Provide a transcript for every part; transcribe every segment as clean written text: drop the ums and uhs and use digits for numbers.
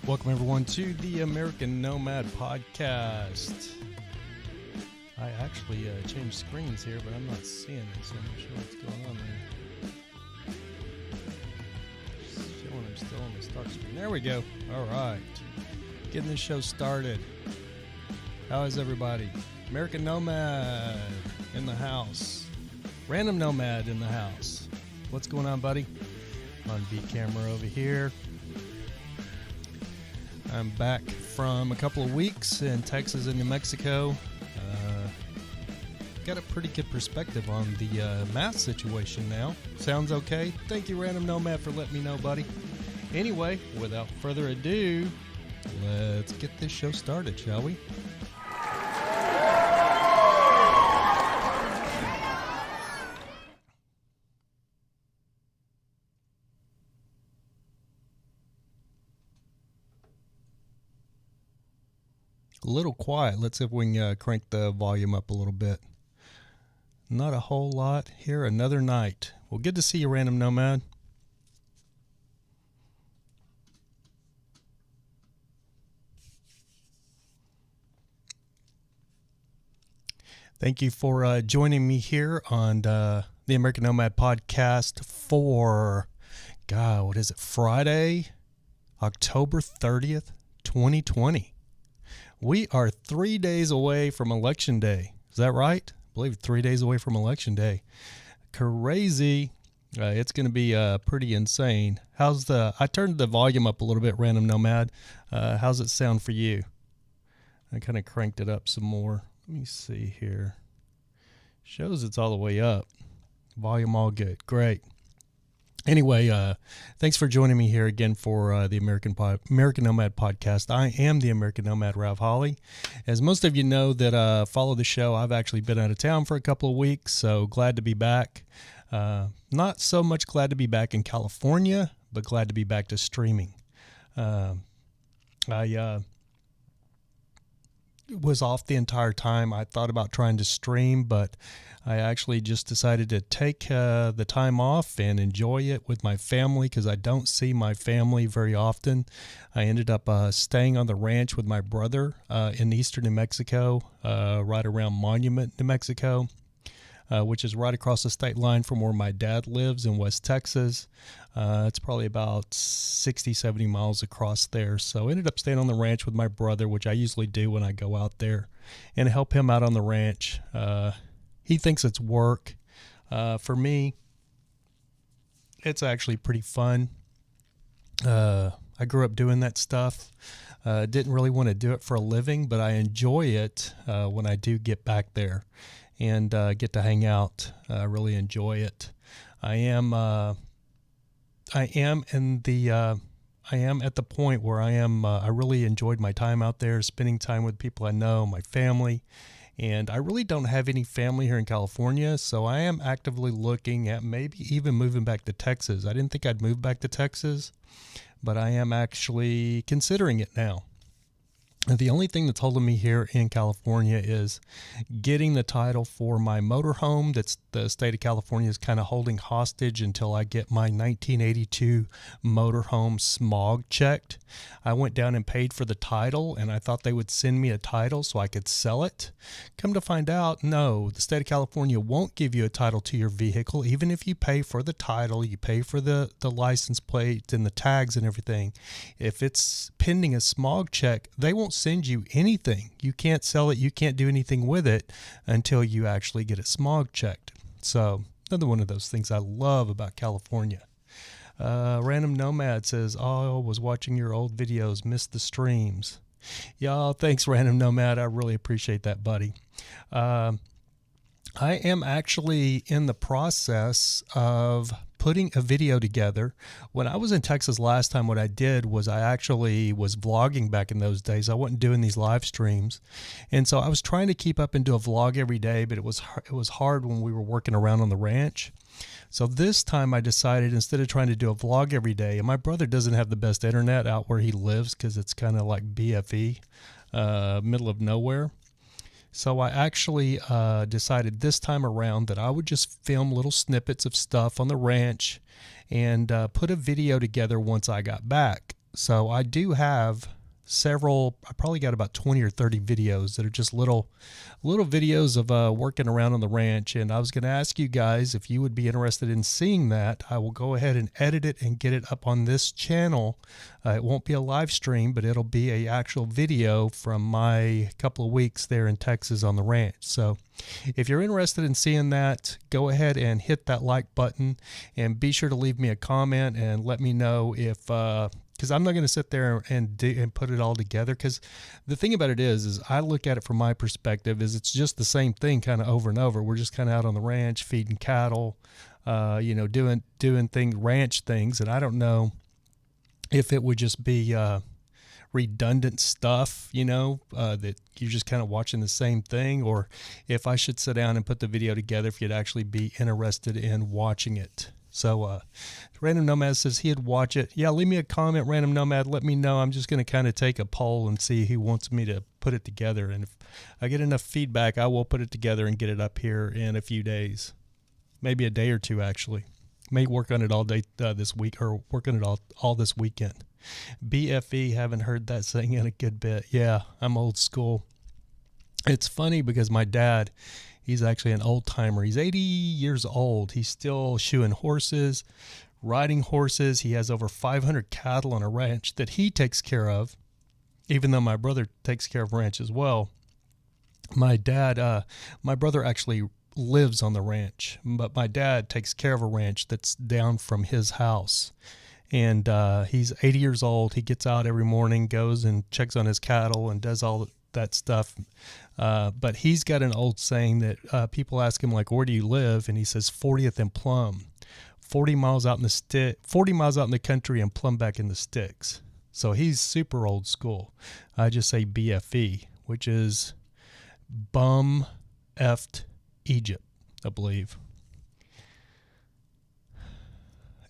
Welcome everyone to the American Nomad podcast. I actually changed screens here, but I'm not seeing it, so I'm not sure what's going on there. Showing I'm still on the start screen. There we go. All right. Getting this show started. How is everybody? American Nomad in the house. Random Nomad in the house. What's going on, buddy? On B camera over here. I'm back from a couple of weeks in Texas and New Mexico. Got a pretty good perspective on the math situation now. Sounds okay? Thank you, Random Nomad, for letting me know, buddy. Anyway, without further ado, let's get this show started, shall we? A little quiet. Let's see if we can crank the volume up a little bit. Not a whole lot here. Another night. Well, good to see you, Random Nomad. Thank you for joining me here on the American Nomad podcast for, God, what is it? Friday, October 30th, 2020. We are 3 days away from Election Day. Is that right? I believe 3 days away from Election Day. Crazy. It's going to be pretty insane. I turned the volume up a little bit, Random Nomad. How's it sound for you? I kind of cranked it up some more. Let me see here. Shows it's all the way up. Volume all good. Great. Anyway, thanks for joining me here again for the American Nomad podcast. I am the American Nomad, Rav Holly. As most of you know that follow the show, I've actually been out of town for a couple of weeks, so glad to be back. Not so much glad to be back in California, but glad to be back to streaming. I was off the entire time. I thought about trying to stream, but I actually just decided to take the time off and enjoy it with my family because I don't see my family very often. I ended up staying on the ranch with my brother in eastern New Mexico, right around Monument, New Mexico, which is right across the state line from where my dad lives in West Texas. It's probably about 60, 70 miles across there. So I ended up staying on the ranch with my brother, which I usually do when I go out there and help him out on the ranch. He thinks it's work. For me, it's actually pretty fun. I grew up doing that stuff. Didn't really want to do it for a living, but I enjoy it when I do get back there and get to hang out. I really enjoy it. I am at the point where I really enjoyed my time out there, spending time with people I know, my family, and I really don't have any family here in California, so I am actively looking at maybe even moving back to Texas. I didn't think I'd move back to Texas, but I am actually considering it now. The only thing that's holding me here in California is getting the title for my motorhome that's the state of California is kind of holding hostage until I get my 1982 motorhome smog checked. I went down and paid for the title, and I thought they would send me a title so I could sell it. Come to find out, no, the state of California won't give you a title to your vehicle. Even if you pay for the title, you pay for the license plate and the tags and everything. If it's pending a smog check, they won't send you anything. You can't sell it. You can't do anything with it until you actually get it smog checked. So another one of those things I love about California. Random Nomad says, oh, I was watching your old videos, missed the streams. Y'all, thanks, Random Nomad. I really appreciate that, buddy. I am actually in the process of putting a video together. When I was in Texas last time, what I did was I actually was vlogging back in those days. I wasn't doing these live streams. And so I was trying to keep up and do a vlog every day, but it was hard when we were working around on the ranch. So this time I decided instead of trying to do a vlog every day, and my brother doesn't have the best internet out where he lives because it's kind of like BFE, middle of nowhere. So I actually decided this time around that I would just film little snippets of stuff on the ranch and put a video together once I got back. So I do have several, I probably got about 20 or 30 videos that are just little videos of working around on the ranch. And I was going to ask you guys if you would be interested in seeing that. I will go ahead and edit it and get it up on this channel. It won't be a live stream, but it'll be a actual video from my couple of weeks there in Texas on the ranch. So if you're interested in seeing that, go ahead and hit that like button, and be sure to leave me a comment and let me know if because I'm not going to sit there and put it all together, because the thing about it is I look at it from my perspective is it's just the same thing kind of over and over. We're just kind of out on the ranch feeding cattle, doing ranch things, and I don't know if it would just be redundant stuff, that you're just kind of watching the same thing, or if I should sit down and put the video together if you'd actually be interested in watching it. So Random Nomad says he'd watch it. Yeah, leave me a comment, Random Nomad. Let me know. I'm just going to kind of take a poll and see who wants me to put it together. And if I get enough feedback, I will put it together and get it up here in a few days. Maybe a day or two, actually. May work on it all day this week, or work on it all this weekend. BFE, haven't heard that saying in a good bit. Yeah, I'm old school. It's funny because my dad, he's actually an old timer. He's 80 years old. He's still shoeing horses, riding horses. He has over 500 cattle on a ranch that he takes care of, even though my brother takes care of ranch as well. My brother actually lives on the ranch, but my dad takes care of a ranch that's down from his house. And he's 80 years old. He gets out every morning, goes and checks on his cattle and does all that stuff. But he's got an old saying that people ask him, like, where do you live? And he says 40th and Plum, 40 miles out in the country and Plum back in the sticks. So he's super old school. I just say BFE, which is bum effed Egypt, I believe.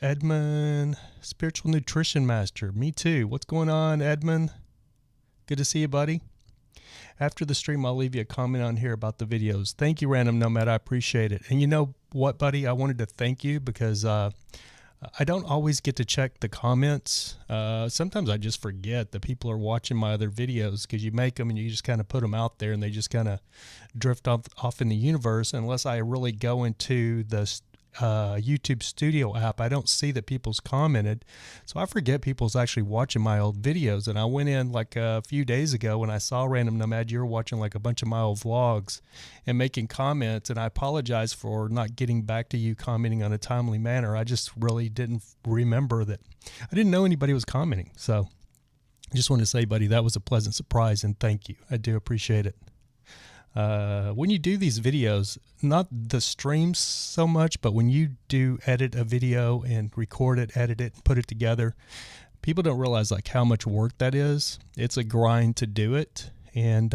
Edmund, spiritual nutrition master. Me too. What's going on, Edmund? Good to see you, buddy. After the stream, I'll leave you a comment on here about the videos. Thank you, Random Nomad. I appreciate it. And you know what, buddy? I wanted to thank you because I don't always get to check the comments. Sometimes I just forget that people are watching my other videos, because you make them and you just kind of put them out there and they just kind of drift off in the universe. Unless I really go into the YouTube Studio app, I don't see that people's commented, so I forget people's actually watching my old videos. And I went in like a few days ago when I saw Random Nomad, you were watching like a bunch of my old vlogs and making comments, and I apologize for not getting back to you commenting on a timely manner. I just really didn't remember that. I didn't know anybody was commenting, so I just wanted to say, buddy, that was a pleasant surprise, and thank you. I do appreciate it. When you do these videos, not the streams so much, but when you do edit a video and record it, edit it, put it together, people don't realize like how much work that is. It's a grind to do it. And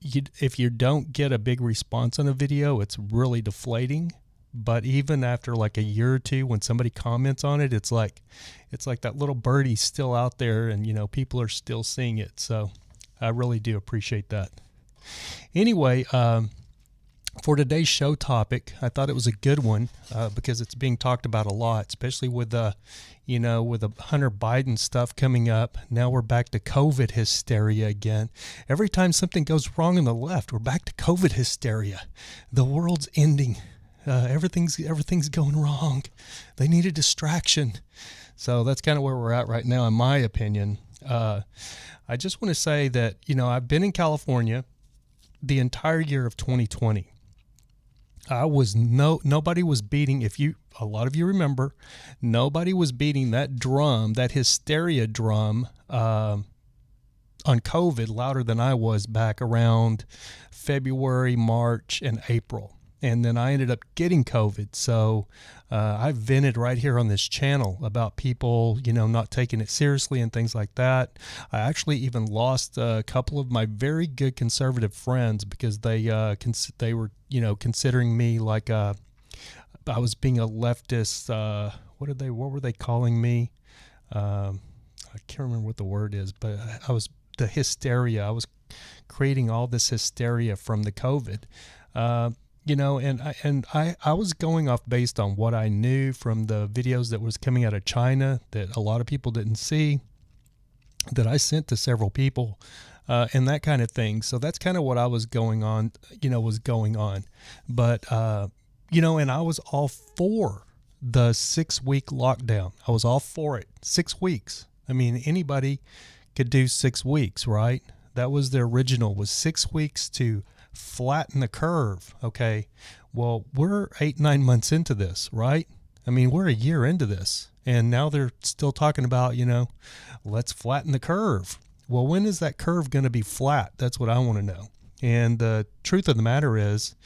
if you don't get a big response on a video, it's really deflating. But even after like a year or two, when somebody comments on it, it's like that little birdie's still out there, and people are still seeing it. So I really do appreciate that. Anyway, for today's show topic, I thought it was a good one because it's being talked about a lot, especially with the Hunter Biden stuff coming up. Now we're back to COVID hysteria again. Every time something goes wrong on the left, we're back to COVID hysteria. The world's ending. Everything's going wrong. They need a distraction. So that's kind of where we're at right now, in my opinion. I just want to say that, I've been in California the entire year of 2020. Nobody was beating, a lot of you remember, nobody was beating that drum, that hysteria drum on COVID louder than I was back around February, March, and April. And then I ended up getting COVID. So I vented right here on this channel about people, not taking it seriously and things like that. I actually even lost a couple of my very good conservative friends because they were, considering me like I was being a leftist. What were they calling me? I can't remember what the word is, but I was the hysteria. I was creating all this hysteria from the COVID. you know, and I was going off based on what I knew from the videos that was coming out of China that a lot of people didn't see, that I sent to several people, and that kind of thing. So that's kind of what I was going on, was going on. But, and I was all for the 6-week lockdown. I was all for it. 6 weeks. I mean, anybody could do 6 weeks, right? That was the original, was 6 weeks to flatten the curve. Okay. Well, we're 8-9 months into this, right? I mean, we're a year into this, and now they're still talking about, let's flatten the curve. Well, when is that curve going to be flat? That's what I want to know. And the truth of the matter is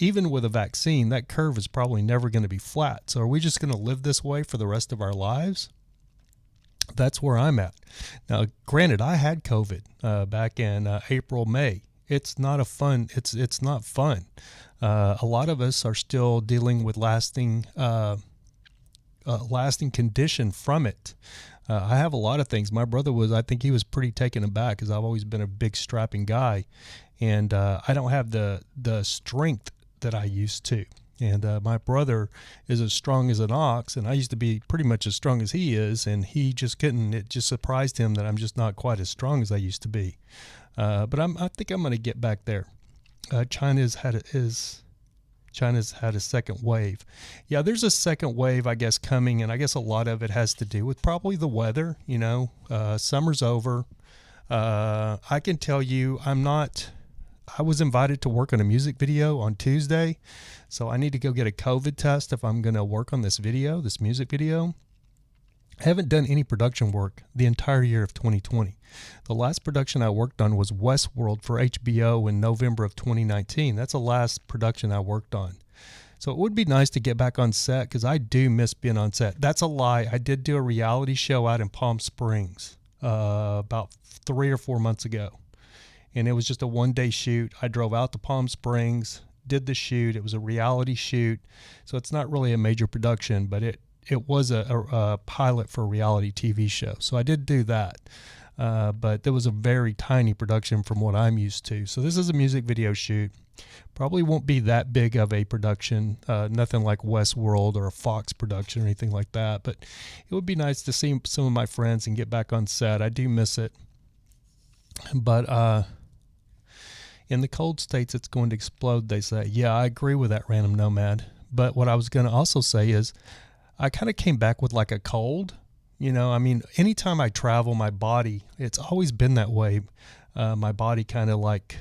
even with a vaccine, that curve is probably never going to be flat. So are we just going to live this way for the rest of our lives? That's where I'm at. Now, granted, I had COVID back in April, May. It's not it's not fun. A lot of us are still dealing with lasting condition from it. I have a lot of things. My brother I think he was pretty taken aback, because I've always been a big strapping guy, and I don't have the strength that I used to. And my brother is as strong as an ox, and I used to be pretty much as strong as he is, and he just couldn't. It just surprised him that I'm just not quite as strong as I used to be. But I think I'm going to get back there. China's had a second wave. Yeah, there's a second wave, I guess, coming, and I guess a lot of it has to do with probably the weather. Summer's over. I can tell you, I was invited to work on a music video on Tuesday, so I need to go get a COVID test if I'm going to work on this music video. I haven't done any production work the entire year of 2020. The last production I worked on was Westworld for HBO in November of 2019. That's the last production I worked on. So it would be nice to get back on set, because I do miss being on set. That's a lie. I did do a reality show out in Palm Springs about 3 or 4 months ago. And it was just a one-day shoot. I drove out to Palm Springs, did the shoot. It was a reality shoot. So it's not really a major production, but it was a pilot for a reality TV show. So I did do that. But there was a very tiny production from what I'm used to. So this is a music video shoot. Probably won't be that big of a production, nothing like Westworld or a Fox production or anything like that. But it would be nice to see some of my friends and get back on set. I do miss it. But in the cold states, it's going to explode, they say. Yeah, I agree with that, Random Nomad. But what I was going to also say is I kind of came back with like a cold. Anytime I travel, my body, it's always been that way. My body kind of like,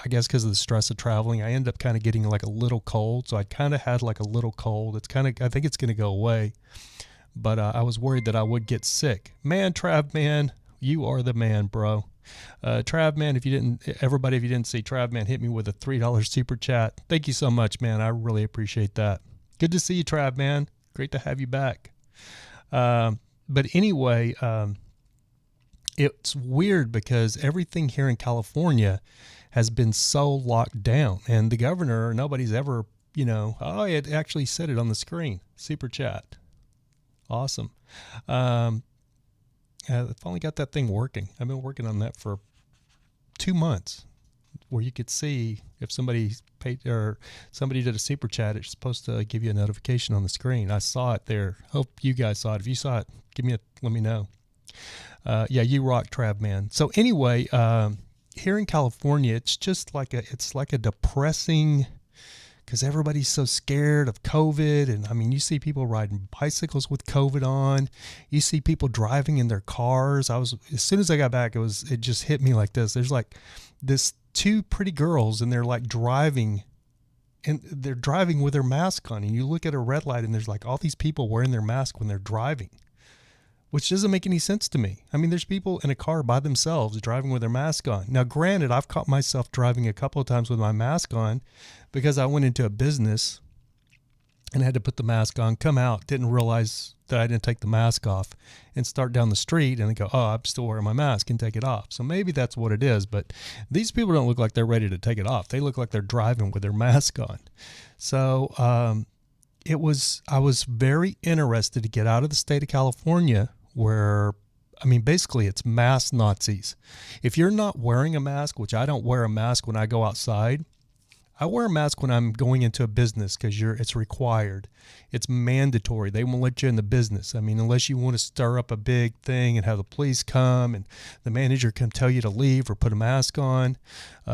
I guess because of the stress of traveling, I end up kind of getting like a little cold. So I kind of had like a little cold. I think it's going to go away. But I was worried that I would get sick. Man, Trav, man, you are the man, bro. Trav, man, if you didn't see, Trav, man, hit me with a $3 super chat. Thank you so much, man. I really appreciate that. Good to see you, Trav, man. Great to have you back. But anyway, it's weird because everything here in California has been so locked down, and the governor, nobody's ever, it actually said it on the screen. Super chat. Awesome. I finally got that thing working. I've been working on that for 2 months, where you could see if somebody paid or somebody did a super chat. It's supposed to give you a notification on the screen. I saw it there. Hope you guys saw it. If you saw it, let me know. Yeah, you rock, Trav, man. So anyway, here in California, it's just like a depressing, because everybody's so scared of COVID. And you see people riding bicycles with COVID on. You see people driving in their cars. As soon as I got back, it just hit me like this. There's like this 2 pretty girls, and they're like driving, and they're driving with their mask on. And you look at a red light, and there's like all these people wearing their mask when they're driving, which doesn't make any sense to me. There's people in a car by themselves driving with their mask on. Now, granted, I've caught myself driving a couple of times with my mask on, because I went into a business and had to put the mask on, come out, didn't realize that I didn't take the mask off, and start down the street and go, oh, I'm still wearing my mask, and take it off. So maybe that's what it is, but these people don't look like they're ready to take it off. They look like they're driving with their mask on. So I was very interested to get out of the state of California, where, basically it's mask Nazis. If you're not wearing a mask, which I don't wear a mask when I go outside, I wear a mask when I'm going into a business because it's required. It's mandatory. They won't let you in the business. I mean, unless you want to stir up a big thing and have the police come and the manager come tell you to leave or put a mask on,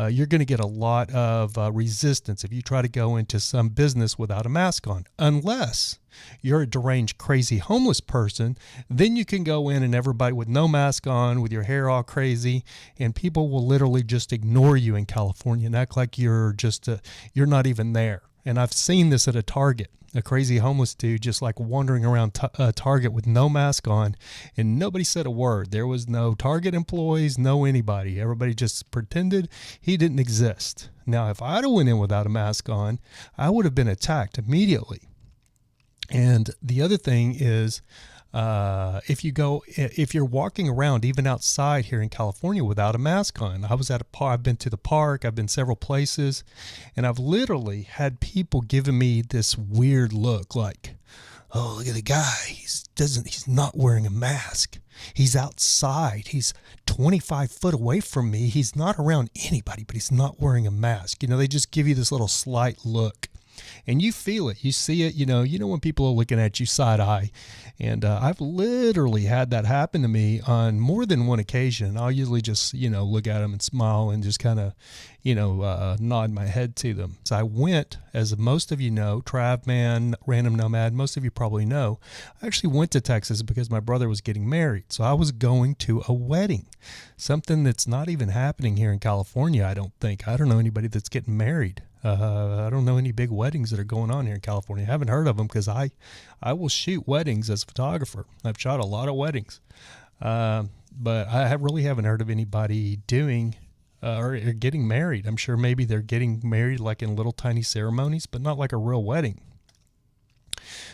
you're going to get a lot of resistance if you try to go into some business without a mask on. Unless you're a deranged, crazy homeless person, then you can go in and everybody with no mask on, with your hair all crazy, and people will literally just ignore you in California and act like you're not even there. And I've seen this at a Target. A crazy homeless dude just like wandering around Target with no mask on, and nobody said a word. There was no Target employees, no anybody. Everybody just pretended he didn't exist. Now, if I'd have went in without a mask on, I would have been attacked immediately. And the other thing is, if you're walking around even outside here in California without a mask on, I've been to the park, I've been several places, and I've literally had people giving me this weird look like, oh, look at the guy. He's not wearing a mask. He's outside. He's 25 foot away from me. He's not around anybody, but he's not wearing a mask. They just give you this little slight look. And you feel it, you see it, you know when people are looking at you side eye. And I've literally had that happen to me on more than one occasion. I'll usually just, look at them and smile and just kind of, nod my head to them. So I went, as most of you know, Trav Man, Random Nomad, most of you probably know, I actually went to Texas because my brother was getting married. So I was going to a wedding, something that's not even happening here in California, I don't think. I don't know anybody that's getting married. I don't know any big weddings that are going on here in California. I haven't heard of them because I will shoot weddings as a photographer. I've shot a lot of weddings, but I really haven't heard of anybody doing or getting married. I'm sure maybe they're getting married like in little tiny ceremonies, but not like a real wedding.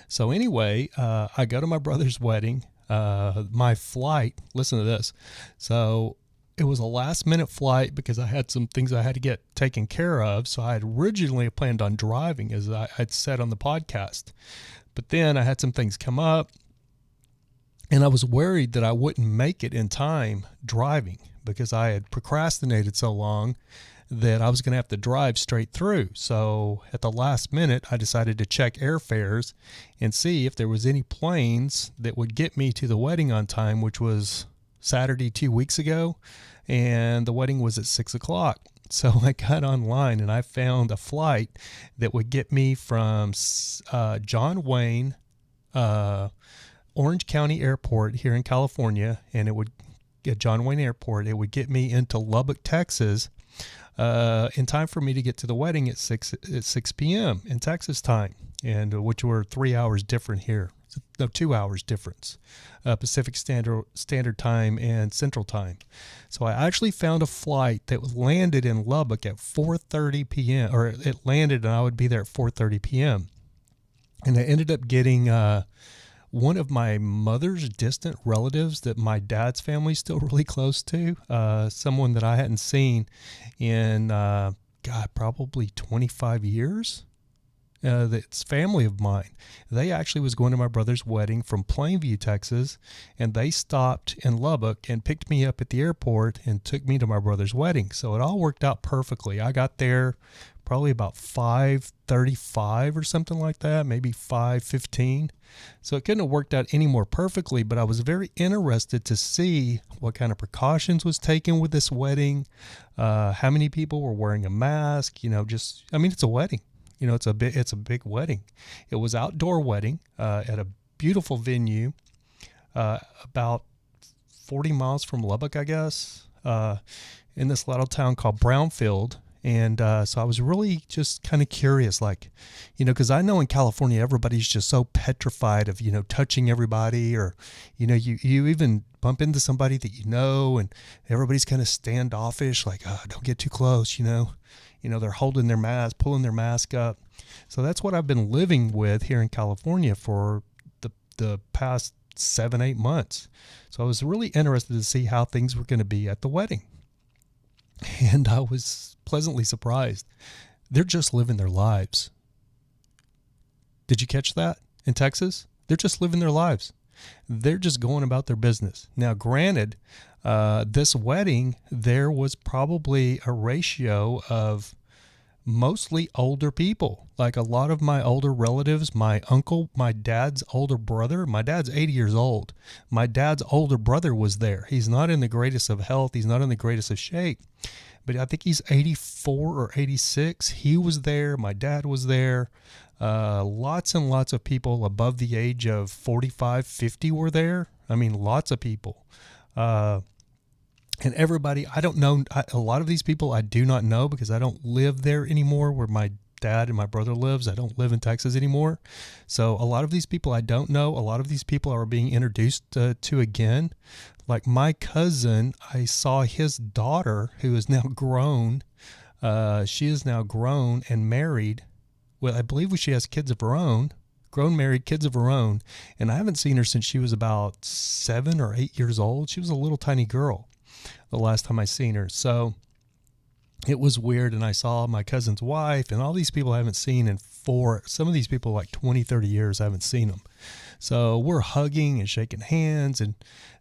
So anyway, I go to my brother's wedding. My flight, listen to this. So it was a last minute flight because I had some things I had to get taken care of. So I had originally planned on driving, as I had said on the podcast. But then I had some things come up and I was worried that I wouldn't make it in time driving because I had procrastinated so long that I was going to have to drive straight through. So at the last minute, I decided to check airfares and see if there was any planes that would get me to the wedding on time, which was Saturday 2 weeks ago, and the wedding was at 6 o'clock. So I got online and I found a flight that would get me from John Wayne, Orange County Airport here in California, and it would get John Wayne Airport. It would get me into Lubbock, Texas, in time for me to get to the wedding at 6 p.m. in Texas time, and which were 3 hours different here. No, 2 hours difference, Pacific Standard Time and Central Time. So I actually found a flight that landed in Lubbock at 4:30 p.m. or it landed and I would be there at 4:30 p.m. And I ended up getting one of my mother's distant relatives that my dad's family's still really close to, someone that I hadn't seen in, probably 25 years. That's family of mine. They actually was going to my brother's wedding from Plainview, Texas, and they stopped in Lubbock and picked me up at the airport and took me to my brother's wedding. So it all worked out perfectly. I got there probably about 5:35 or something like that, maybe 5:15. So it couldn't have worked out any more perfectly, but I was very interested to see what kind of precautions was taken with this wedding, how many people were wearing a mask, it's a wedding. It's a big wedding. It was outdoor wedding at a beautiful venue about 40 miles from Lubbock, I guess, in this little town called Brownfield. And so I was really just kind of curious, because I know in California, everybody's just so petrified of, touching everybody, or, you even bump into somebody that and everybody's kind of standoffish, like, oh, don't get too close, they're holding their mask, pulling their mask up. So that's what I've been living with here in California for the past 7-8 months. So I was really interested to see how things were going to be at the wedding. And I was pleasantly surprised. They're just living their lives. Did you catch that in Texas? They're just living their lives. They're just going about their business. Now, granted, this wedding, there was probably a ratio of mostly older people. Like a lot of my older relatives, my uncle, my dad's older brother, my dad's 80 years old. My dad's older brother was there. He's not in the greatest of health. He's not in the greatest of shape, but I think he's 84 or 86. He was there. My dad was there. Lots and lots of people above the age of 45, 50 were there. I mean, lots of people. And everybody, I don't know, a lot of these people I do not know because I don't live there anymore where my dad and my brother lives. I don't live in Texas anymore. So a lot of these people I don't know. A lot of these people are being introduced to again. Like my cousin, I saw his daughter who is now grown. She is now grown and married. Well, I believe she has kids of her own. Grown, married, kids of her own. And I haven't seen her since she was about 7 or 8 years old. She was a little tiny girl the last time I seen her. So it was weird. And I saw my cousin's wife and all these people I haven't seen in some of these people like 20, 30 years, I haven't seen them. So we're hugging and shaking hands, and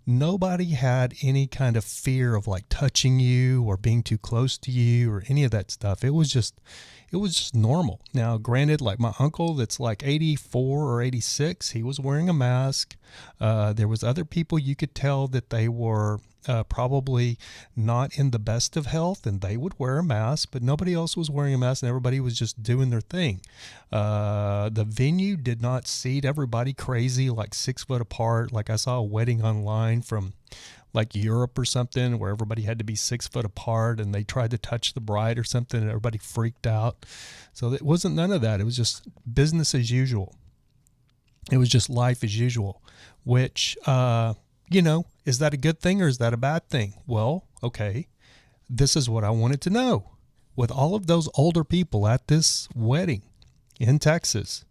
nobody had any kind of fear of like touching you or being too close to you or any of that stuff. It was just normal. Now, granted, like my uncle that's like 84 or 86, he was wearing a mask. There was other people you could tell that they were probably not in the best of health, and they would wear a mask, but nobody else was wearing a mask, and everybody was just doing their thing. The venue did not seat everybody crazy, like 6 foot apart. Like I saw a wedding online from like Europe or something where everybody had to be 6 foot apart, and they tried to touch the bride or something, and everybody freaked out. So it wasn't none of that. It was just business as usual. It was just life as usual, which, is that a good thing or is that a bad thing? Well, okay, this is what I wanted to know. With all of those older people at this wedding in Texas,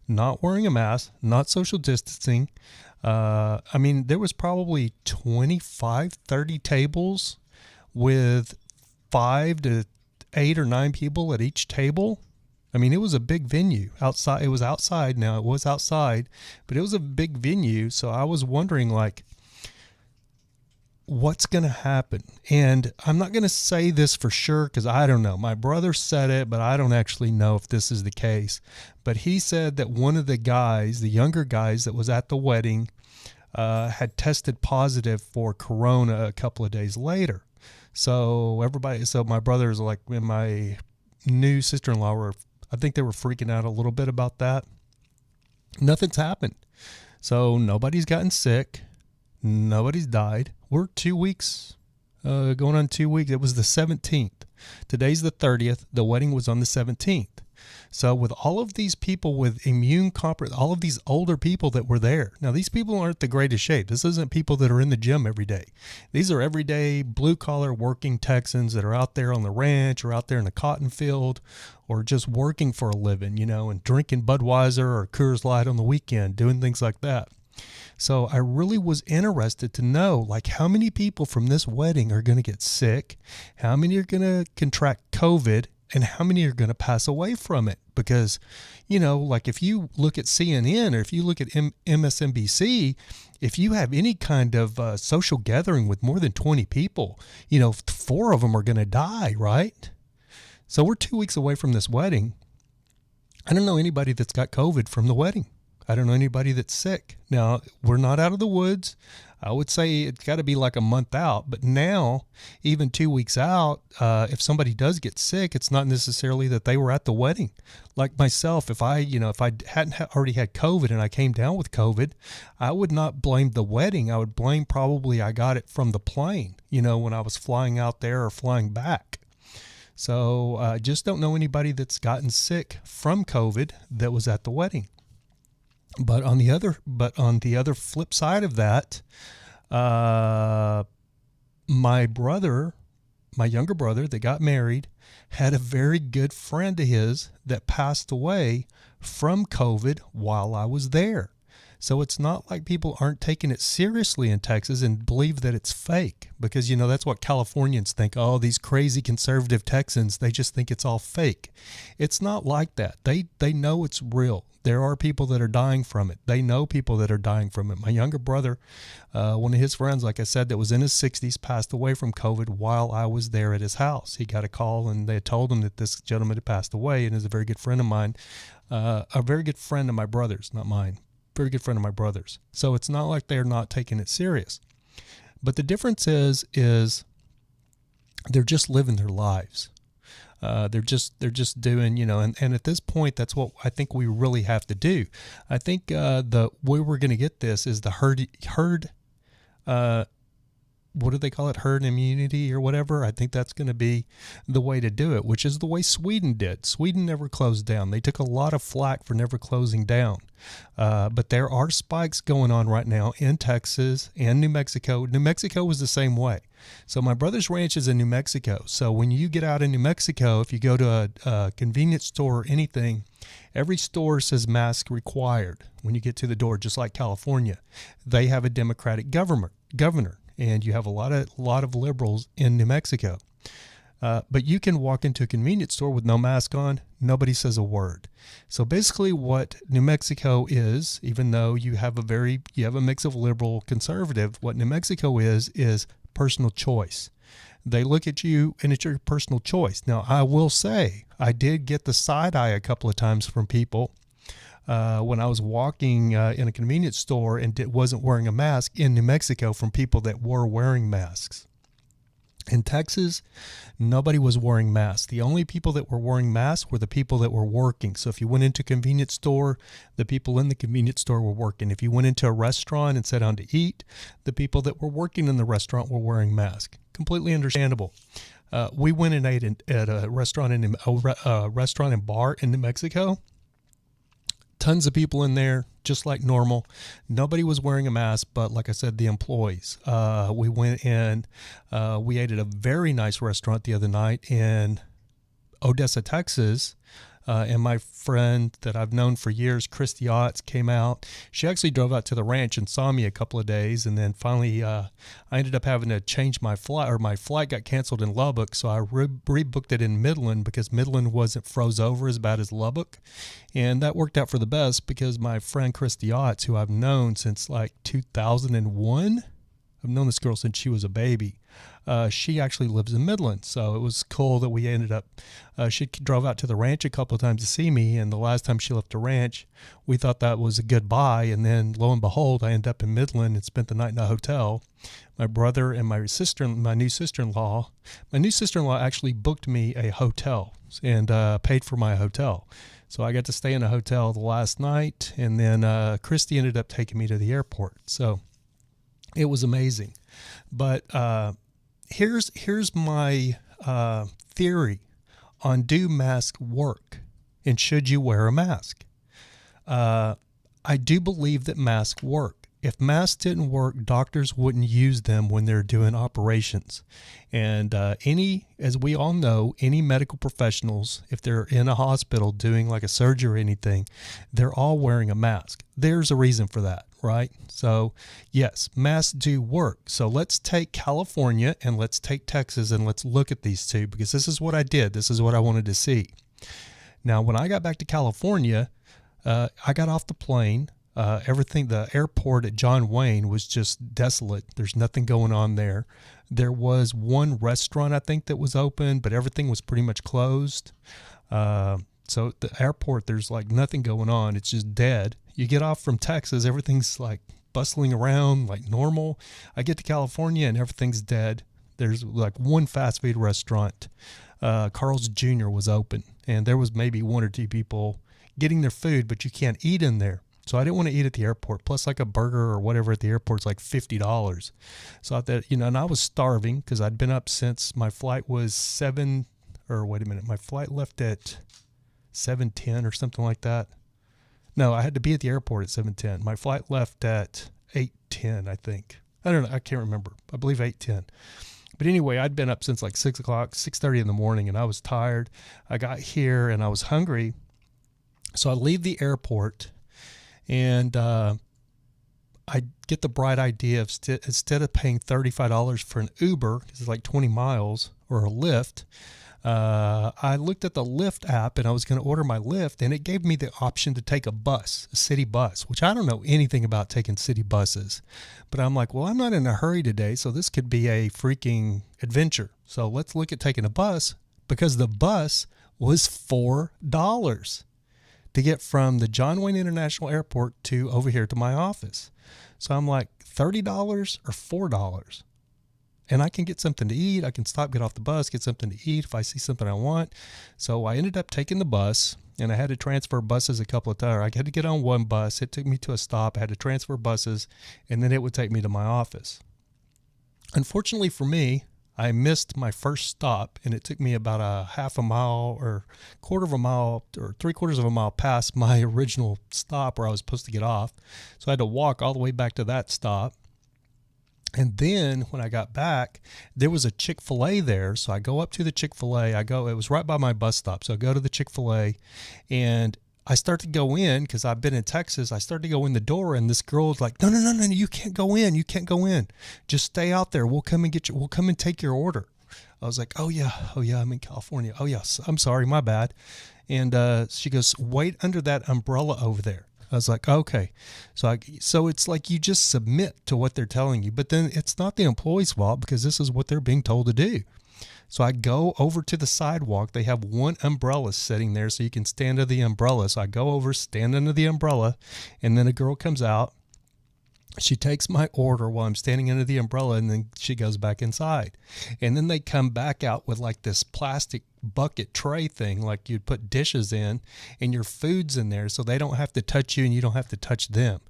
not wearing a mask, not social distancing, there was probably 25, 30 tables with 5 to 8 or 9 people at each table. I mean, it was a big venue outside. It was outside. Now it was outside, but it was a big venue. So I was wondering, like, what's going to happen? And I'm not going to say this for sure because I don't know. My brother said it, but I don't actually know if this is the case. But he said that one of the guys, the younger guys that was at the wedding, had tested positive for corona a couple of days later. So my brothers, like, and my new sister-in-law I think they were freaking out a little bit about that. Nothing's happened. So nobody's gotten sick. Nobody's died. We're 2 weeks, going on 2 weeks. It was the 17th. Today's the 30th. The wedding was on the 17th. So with all of these people with all of these older people that were there. Now, these people aren't the greatest shape. This isn't people that are in the gym every day. These are everyday blue-collar working Texans that are out there on the ranch or out there in the cotton field or just working for a living, and drinking Budweiser or Coors Light on the weekend, doing things like that. So I really was interested to know, like, how many people from this wedding are going to get sick, how many are going to contract COVID, and how many are going to pass away from it. Because, like if you look at CNN or if you look at MSNBC, if you have any kind of social gathering with more than 20 people, 4 of them are going to die, right? So we're 2 weeks away from this wedding. I don't know anybody that's got COVID from the wedding. I don't know anybody that's sick. Now, we're not out of the woods. I would say it's got to be like a month out. But now, even 2 weeks out, if somebody does get sick, it's not necessarily that they were at the wedding. Like myself, if I hadn't already had COVID and I came down with COVID, I would not blame the wedding. I would blame probably I got it from the plane, when I was flying out there or flying back. So I just don't know anybody that's gotten sick from COVID that was at the wedding. But on the other flip side of that, my younger brother that got married had a very good friend of his that passed away from COVID while I was there. So it's not like people aren't taking it seriously in Texas and believe that it's fake, because, you know, that's what Californians think. Oh, these crazy conservative Texans, they just think it's all fake. It's not like that. They know it's real. There are people that are dying from it. They know people that are dying from it. My younger brother, one of his friends, like I said, that was in his 60s, passed away from COVID while I was there at his house. He got a call and they had told him that this gentleman had passed away, and is a very good friend of mine, a very good friend of my brother's, not mine, very good friend of my brother's. So it's not like they're not taking it serious. But the difference is they're just living their lives. They're just doing, you know, and at this point, that's what I think we really have to do. I think the way we're going to get this is the herd, what do they call it? Herd immunity or whatever. I think that's going to be the way to do it, which is the way Sweden did. Sweden never closed down. They took a lot of flack for never closing down. But there are spikes going on right now in Texas and New Mexico. New Mexico was the same way. So my brother's ranch is in New Mexico. So when you get out in New Mexico, if you go to a convenience store or anything, every store says mask required when you get to the door, just like California. They have a Democratic governor, and you have a lot of liberals in New Mexico. But you can walk into a convenience store with no mask on. Nobody says a word. So basically what New Mexico is, even though you have a mix of liberal conservative, what New Mexico is personal choice. They look at you and it's your personal choice. Now, I will say I did get the side eye a couple of times from people when I was walking in a convenience store and wasn't wearing a mask in New Mexico, from people that were wearing masks. In Texas, nobody was wearing masks. The only people that were wearing masks were the people that were working. So if you went into a convenience store, the people in the convenience store were working. If you went into a restaurant and sat down to eat, the people that were working in the restaurant were wearing masks. Completely understandable. We went and ate at a restaurant and bar in New Mexico. Tons of people in there, just like normal. Nobody was wearing a mask, but like I said, the employees. We went in, we ate at a very nice restaurant the other night in Odessa, Texas. And my friend that I've known for years, Christy Otts, came out. She actually drove out to the ranch and saw me a couple of days. And then finally, I ended up having to change my flight, or my flight got canceled in Lubbock. So I rebooked it in Midland, because Midland wasn't froze over as bad as Lubbock. And that worked out for the best, because my friend Christy Otts, who I've known since like 2001, I've known this girl since she was a baby. She actually lives in Midland, so it was cool that we ended up, she drove out to the ranch a couple of times to see me, and the last time she left the ranch, we thought that was a goodbye, and then lo and behold, I ended up in Midland and spent the night in a hotel. My brother and my new sister-in-law actually booked me a hotel and paid for my hotel. So I got to stay in a hotel the last night, and then Christy ended up taking me to the airport. So it was amazing. But here's my theory on, do masks work and should you wear a mask? I do believe that masks work. If masks didn't work, doctors wouldn't use them when they're doing operations. And as we all know, any medical professionals, if they're in a hospital doing like a surgery or anything, they're all wearing a mask. There's a reason for that, right? So yes, masks do work. So let's take California and let's take Texas and let's look at these two, because this is what I did. This is what I wanted to see. Now, when I got back to California, I got off the plane. The airport at John Wayne was just desolate. There's nothing going on there. There was one restaurant, I think, that was open, but everything was pretty much closed. So at the airport, there's like nothing going on. It's just dead. You get off from Texas, everything's like bustling around like normal. I get to California and everything's dead. There's like one fast food restaurant, Carl's Jr. was open, and there was maybe one or two people getting their food, but you can't eat in there. So I didn't want to eat at the airport. Plus, like a burger or whatever at the airport's like $50. So I thought, and I was starving because I'd been up since my flight was my flight left at 7:10 or something like that. No, I had to be at the airport at 7:10. My flight left at 8:10, I think. I don't know. I can't remember. I believe 8:10. But anyway, I'd been up since like 6 o'clock, 6:30 in the morning, and I was tired. I got here and I was hungry. So I leave the airport. And I get the bright idea of instead of paying $35 for an Uber, because it's like 20 miles, or a Lyft, I looked at the Lyft app and I was going to order my Lyft, and it gave me the option to take a bus, a city bus, which I don't know anything about taking city buses. But I'm like, well, I'm not in a hurry today, so this could be a freaking adventure. So let's look at taking a bus, because the bus was $4 to get from the John Wayne International Airport to over here to my office. So I'm like, $30 or $4? And I can get something to eat. I can stop, get off the bus, get something to eat if I see something I want. So I ended up taking the bus, and I had to transfer buses a couple of times. I had to get on one bus. It took me to a stop. I had to transfer buses, and then it would take me to my office. Unfortunately for me, I missed my first stop, and it took me about a half a mile or quarter of a mile or 3/4 of a mile past my original stop where I was supposed to get off. So I had to walk all the way back to that stop. And then when I got back, there was a Chick-fil-A there. So I go up to the Chick-fil-A. It was right by my bus stop. So I go to the Chick-fil-A, and I start to go in, because I've been in Texas. I start to go in the door, and this girl's like, no, you can't go in. You can't go in. Just stay out there. We'll come and get you. We'll come and take your order. I was like, oh yeah, I'm in California. Oh yes, I'm sorry, my bad. And she goes, wait under that umbrella over there. I was like, okay. So it's like you just submit to what they're telling you, but then it's not the employee's fault, because this is what they're being told to do. So I go over to the sidewalk. They have one umbrella sitting there so you can stand under the umbrella. So I go over, stand under the umbrella, and then a girl comes out. She takes my order while I'm standing under the umbrella, and then she goes back inside. And then they come back out with like this plastic bucket tray thing, like you'd put dishes in, and your food's in there, so they don't have to touch you and you don't have to touch them.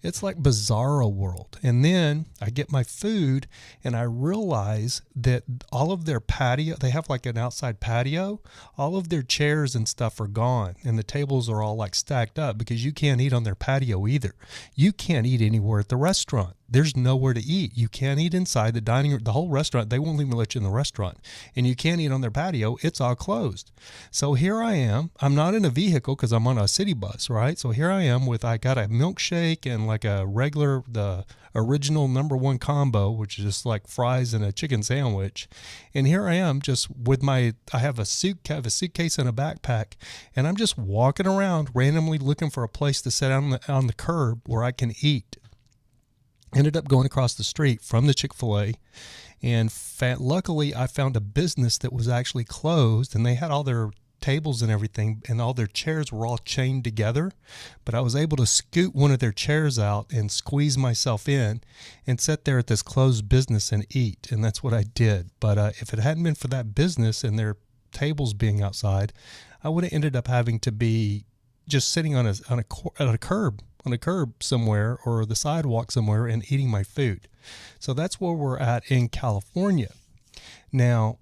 It's like bizarro world. And then I get my food, and I realize that all of their patio, they have like an outside patio, all of their chairs and stuff are gone, and the tables are all like stacked up, because you can't eat on their patio either. You can't eat anywhere at the restaurant. There's nowhere to eat. You can't eat inside the dining room. The whole restaurant, they won't even let you in the restaurant. And you can't eat on their patio. It's all closed. So here I am. I'm not in a vehicle because I'm on a city bus, right? So here I am I got a milkshake and like a regular, the original #1 combo, which is just like fries and a chicken sandwich. And here I am just with I have a suitcase and a backpack, and I'm just walking around randomly looking for a place to sit on the curb where I can eat. Ended up going across the street from the Chick-fil-A, and luckily I found a business that was actually closed, and they had all their tables and everything, and all their chairs were all chained together. But I was able to scoot one of their chairs out and squeeze myself in and sit there at this closed business and eat, and that's what I did. But if it hadn't been for that business and their tables being outside, I would have ended up having to be just sitting on a curb somewhere, or the sidewalk somewhere, and eating my food. So that's where we're at in California. Now,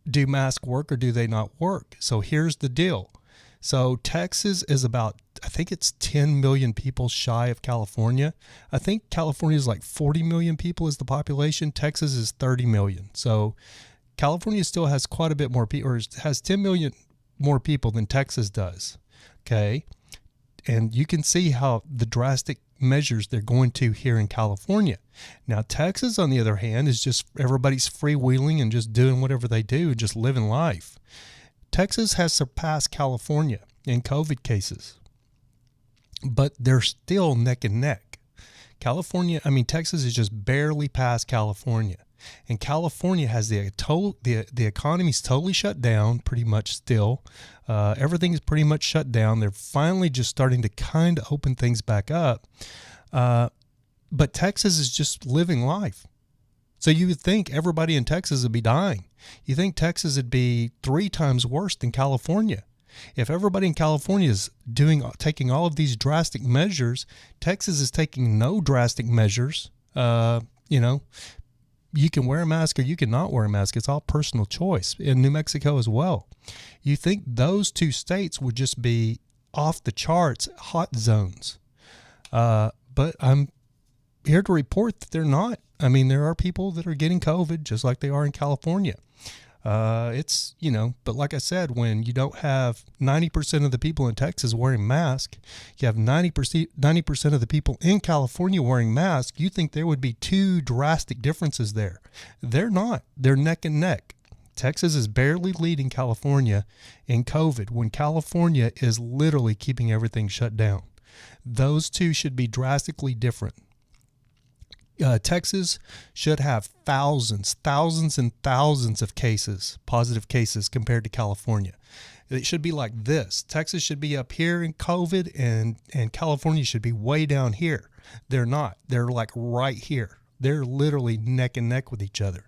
do masks work or do they not work? So here's the deal. So Texas is about, I think it's 10 million people shy of California. I think California is like 40 million people is the population. Texas is 30 million. So California still has quite a bit more people, or has 10 million more people than Texas does. Okay. And you can see how the drastic measures they're going to here in California. Now, Texas, on the other hand, is just everybody's freewheeling and just doing whatever they do and just living life. Texas has surpassed California in COVID cases, but they're still neck and neck. Texas is just barely past California. And California has the economy's totally shut down pretty much still. Everything's pretty much shut down. They're finally just starting to kind of open things back up. But Texas is just living life. So you would think everybody in Texas would be dying. You think Texas would be 3 times worse than California. If everybody in California is taking all of these drastic measures, Texas is taking no drastic measures. You can wear a mask or you can not wear a mask. It's all personal choice. In New Mexico as well. You think those 2 states would just be off the charts hot zones. But I'm here to report that they're not. I mean, there are people that are getting COVID just like they are in California. It's, but like I said, when you don't have 90% of the people in Texas wearing masks, you have 90% of the people in California wearing masks, you think there would be two drastic differences there. They're not. They're neck and neck. Texas is barely leading California in COVID when California is literally keeping everything shut down. Those two should be drastically different. Texas should have thousands and thousands of cases, positive cases, compared to California. It should be like this. Texas should be up here in COVID, and California should be way down here. They're not. They're like right here. They're literally neck and neck with each other.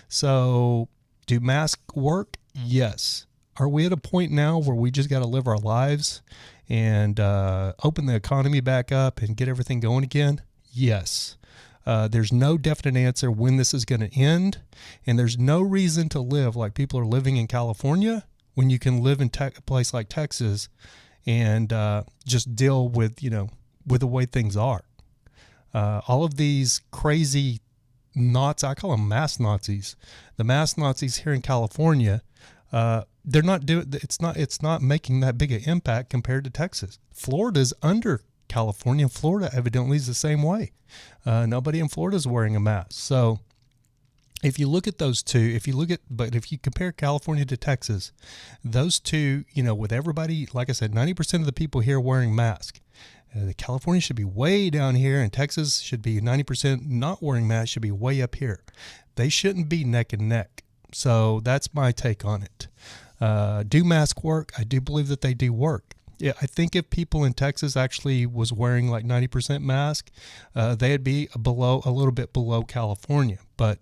So do masks work? Yes. Are we at a point now where we just got to live our lives and open the economy back up and get everything going again? Yes. There's no definite answer when this is going to end, and there's no reason to live like people are living in California when you can live in a place like Texas and just deal with, with the way things are. All of these crazy I call them mass Nazis. The mass Nazis here in California, they're not doing. It's not making that big an impact compared to Texas. Florida's under California. Florida evidently is the same way. Nobody in Florida is wearing a mask. So if you look at those two, but if you compare California to Texas, those two, with everybody, like I said, 90% of the people here wearing masks. California should be way down here, and Texas should be 90% not wearing masks, should be way up here. They shouldn't be neck and neck. So that's my take on it. Do masks work? I do believe that they do work. Yeah, I think if people in Texas actually was wearing like 90% mask, they'd be a little bit below California. But,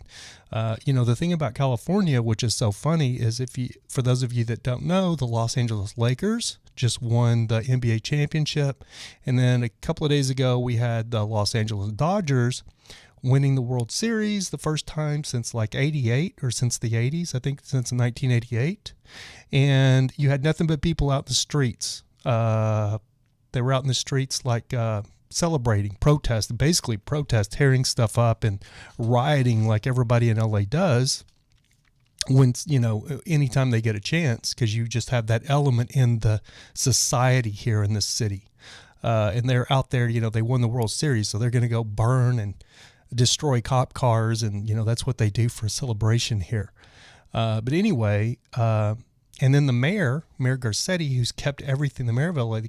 the thing about California, which is so funny, is for those of you that don't know, the Los Angeles Lakers just won the NBA championship. And then a couple of days ago, we had the Los Angeles Dodgers winning the World Series the first time since like 88 or since the 80s, I think since 1988. And you had nothing but people out in the streets. They were out in the streets like celebrating, basically tearing stuff up and rioting like everybody in LA does when, anytime they get a chance, because you just have that element in the society here in this city. And they're out there, they won the World Series, so they're going to go burn and destroy cop cars, and, that's what they do for a celebration here. But anyway, and then the mayor Garcetti, who's kept everything, the mayor of LA,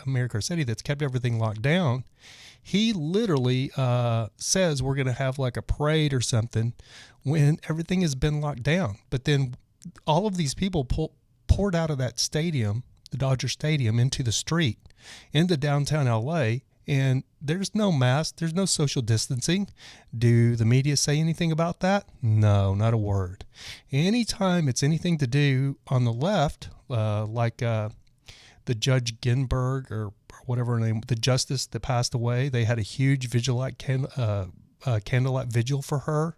Mayor Garcetti, that's kept everything locked down, he literally says we're going to have like a parade or something when everything has been locked down. But then all of these people poured out of that stadium, the Dodger Stadium, into the street, into downtown LA, and there's no mask, there's no social distancing. Do the media say anything about that? No, not a word. Anytime it's anything to do on the left, like the Judge Ginsburg or whatever her name, the justice that passed away, they had a huge candlelight vigil for her.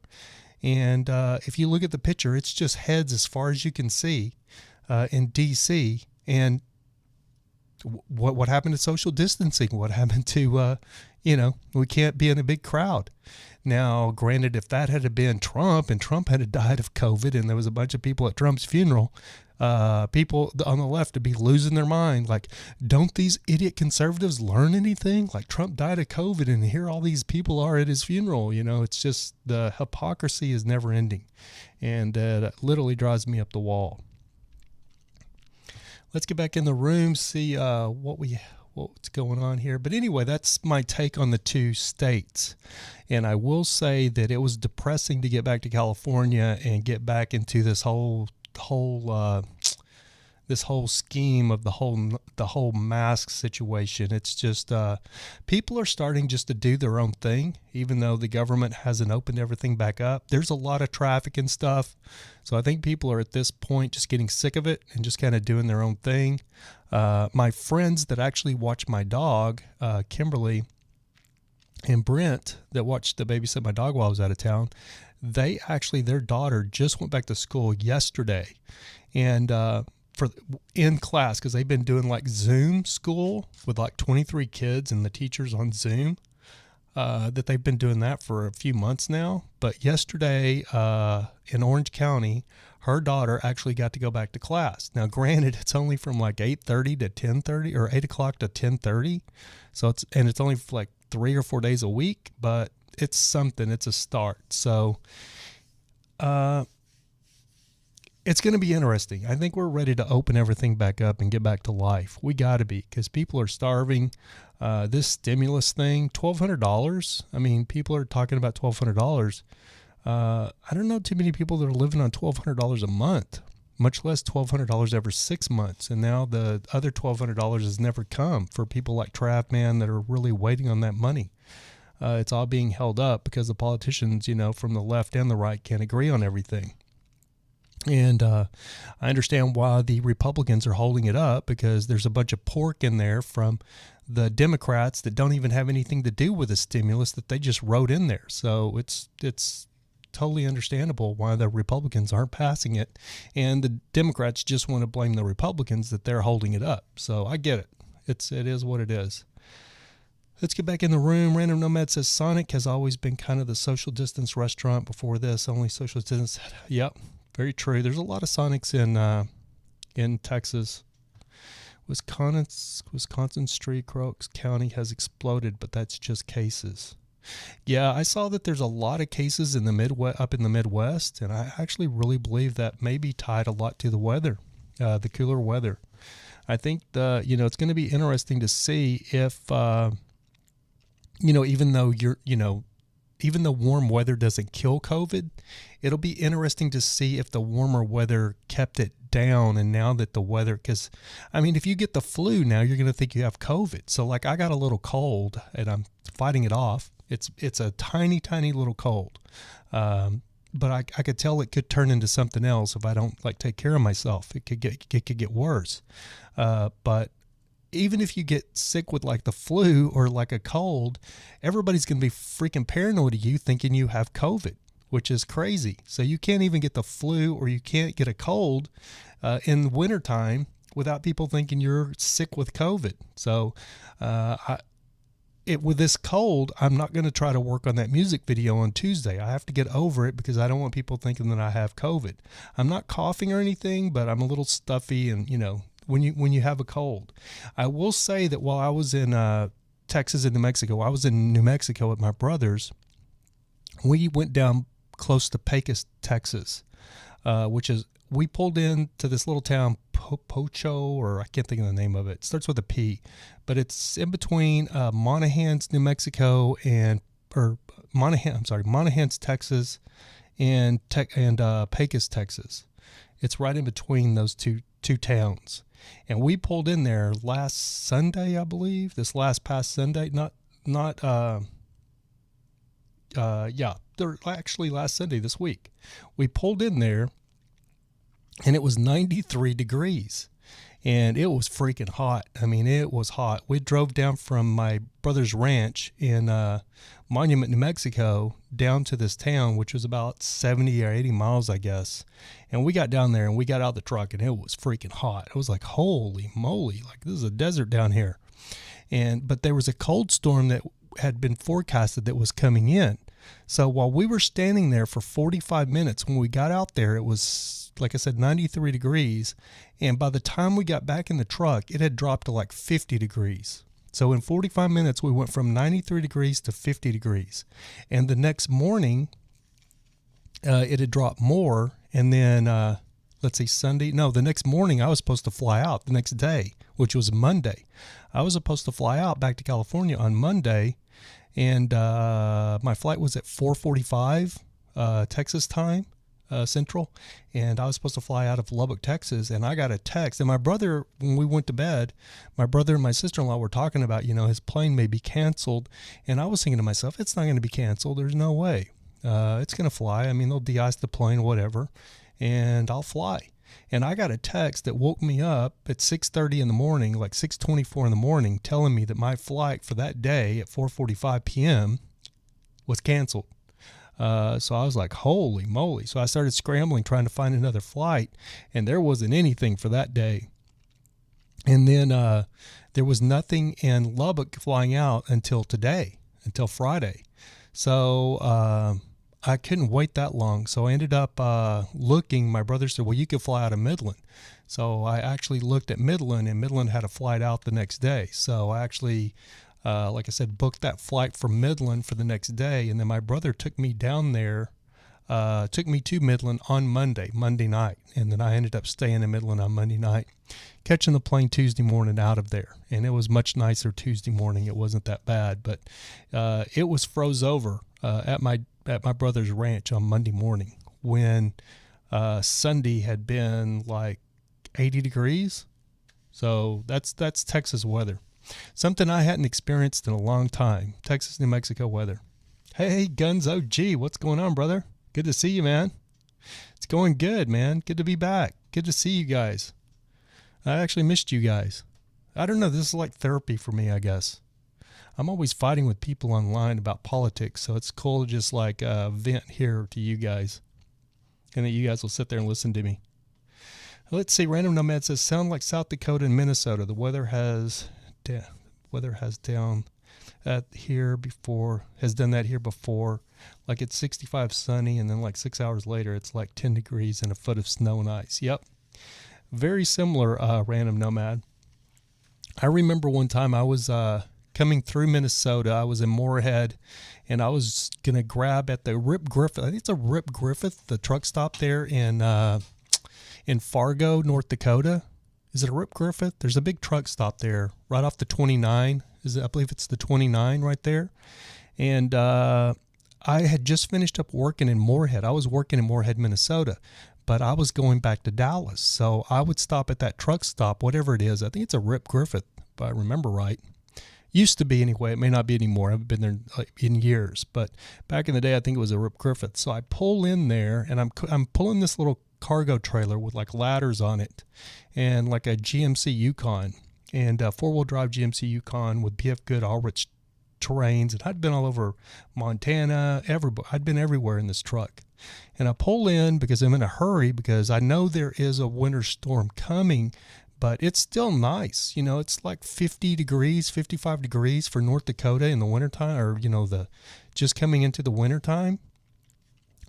And if you look at the picture, it's just heads as far as you can see in D.C., and what happened to social distancing? What happened to, we can't be in a big crowd. Now, granted, if that had been Trump and Trump had died of COVID and there was a bunch of people at Trump's funeral, people on the left would be losing their mind. Like, don't these idiot conservatives learn anything? Like, Trump died of COVID and here all these people are at his funeral. It's just the hypocrisy is never ending. And it literally drives me up the wall. Let's get back in the room, see what's going on here. But anyway, that's my take on the two states. And I will say that it was depressing to get back to California and get back into this whole scheme of the whole mask situation. It's just people are starting just to do their own thing, even though the government hasn't opened everything back up. There's a lot of traffic and stuff, so I think people are at this point just getting sick of it and just kind of doing their own thing. My friends that actually watch my dog, Kimberly and Brent, that babysit my dog while I was out of town, their daughter just went back to school yesterday, and in class, because they've been doing like Zoom school with like 23 kids and the teachers on Zoom, that they've been doing that for a few months now. But yesterday in Orange County, her daughter actually got to go back to class. Now, granted, it's only from like 8:30 to 10:30 or 8 o'clock to 10:30. So it's only like 3 or 4 days a week, but it's something. It's a start. So, it's going to be interesting. I think we're ready to open everything back up and get back to life. We got to be, because people are starving. This stimulus thing, $1,200. I mean, people are talking about $1,200. I don't know too many people that are living on $1,200 a month, much less $1,200 every 6 months. And now the other $1,200 has never come for people like Trav, man, that are really waiting on that money. It's all being held up because the politicians, from the left and the right can't agree on everything. And I understand why the Republicans are holding it up, because there's a bunch of pork in there from the Democrats that don't even have anything to do with the stimulus that they just wrote in there. So it's totally understandable why the Republicans aren't passing it, and the Democrats just want to blame the Republicans that they're holding it up. So I get it. It is what it is. Let's get back in the room. Random Nomad says Sonic has always been kind of the social distance restaurant. Before this, only social distance. Yep. Very true. There's a lot of Sonics in Texas. Wisconsin Street, Crooks County has exploded, but that's just cases. Yeah, I saw that there's a lot of cases in the up in the Midwest, and I actually really believe that may be tied a lot to the weather, the cooler weather. I think it's going to be interesting to see if even though even though warm weather doesn't kill COVID, it'll be interesting to see if the warmer weather kept it down. And now that the weather, because if you get the flu now, you're going to think you have COVID. So like I got a little cold and I'm fighting it off. It's a tiny, tiny little cold. But I could tell it could turn into something else if I don't take care of myself. It could get worse. But even if you get sick with like the flu or like a cold, everybody's going to be freaking paranoid of you thinking you have COVID, which is crazy. So you can't even get the flu or you can't get a cold in the wintertime without people thinking you're sick with COVID. So with this cold, I'm not going to try to work on that music video on Tuesday. I have to get over it because I don't want people thinking that I have COVID. I'm not coughing or anything, but I'm a little stuffy and, when you have a cold. I will say that while I was in Texas and New Mexico, I was in New Mexico with my brothers. We went down close to Pecos, Texas, we pulled into this little town, Pocho, or I can't think of the name of it. It starts with a P, but it's in between Monahans, New Mexico, Monahans, Texas, and Pecos, Texas. It's right in between those two towns. And we pulled in there last Sunday, I believe. This past Sunday, actually last Sunday this week. We pulled in there, and it was 93 degrees, and it was freaking hot. It was hot. We drove down from my brother's ranch in Monument, New Mexico, down to this town, which was about 70 or 80 miles, I guess. And we got down there and we got out of the truck and it was freaking hot. It was like, holy moly, like this is a desert down here. But there was a cold storm that had been forecasted that was coming in. So while we were standing there for 45 minutes, when we got out there, it was, like I said, 93 degrees. And by the time we got back in the truck, it had dropped to like 50 degrees. So in 45 minutes, we went from 93 degrees to 50 degrees. And the next morning, it had dropped more. And then, Sunday. No, the next morning, I was supposed to fly out the next day, which was Monday. I was supposed to fly out back to California on Monday. And my flight was at 4:45 Texas time, Central. And I was supposed to fly out of Lubbock, Texas. And I got a text. And my brother, when we went to bed, my brother and my sister-in-law were talking about, his plane may be canceled. And I was thinking to myself, it's not going to be canceled. There's no way. It's going to fly. They'll de-ice the plane, whatever. And I'll fly. And I got a text that woke me up at 6:30 in the morning, like 6:24 in the morning, telling me that my flight for that day at 4:45 p.m. was canceled. So I was like, holy moly. So I started scrambling, trying to find another flight, and there wasn't anything for that day. And then there was nothing in Lubbock flying out until today, until Friday. So I couldn't wait that long. So I ended up looking. My brother said, well, you could fly out of Midland. So I actually looked at Midland, and Midland had a flight out the next day. So I actually, like I said, booked that flight from Midland for the next day. And then my brother took me down there, took me to Midland on Monday night. And then I ended up staying in Midland on Monday night, catching the plane Tuesday morning out of there. And it was much nicer Tuesday morning. It wasn't that bad, but it was froze over at my brother's ranch on Monday morning when Sunday had been like 80 degrees. So that's Texas weather. Something I hadn't experienced in a long time. Texas, New Mexico weather. Hey, Guns OG, what's going on, brother? Good to see you, man. It's going good, man. Good to be back. Good to see you guys. I actually missed you guys. I don't know. This is like therapy for me, I guess. I'm always fighting with people online about politics, so it's cool to just like vent here to you guys, and that you guys will sit there and listen to me. Let's see. Random Nomad says, sound like South Dakota and Minnesota. The weather has down here before, has done that here before. Like it's 65 sunny, and then like 6 hours later, it's like 10 degrees and a foot of snow and ice. Yep. Very similar, Random Nomad. I remember one time I was coming through Minnesota. I was in Moorhead, and I was going to grab at the Rip Griffith. I think it's a Rip Griffith, the truck stop there in Fargo, North Dakota. Is it a Rip Griffith? There's a big truck stop there right off the 29. I believe it's the 29 right there. And I had just finished up working in Moorhead. I was working in Moorhead, Minnesota, but I was going back to Dallas. So I would stop at that truck stop, whatever it is. I think it's a Rip Griffith, if I remember right. Used to be anyway. It may not be anymore. I haven't been there in years. But back in the day, I think it was a Rip Griffith. So I pull in there, and I'm pulling this little cargo trailer with like ladders on it and like a GMC Yukon, and a four-wheel drive GMC Yukon with BF Good all-rich terrains. And I'd been all over Montana, I'd been everywhere in this truck. And I pull in because I'm in a hurry, because I know there is a winter storm coming, but it's still nice. You know, it's like 50 degrees, 55 degrees for North Dakota in the wintertime, or, you know, just coming into the wintertime.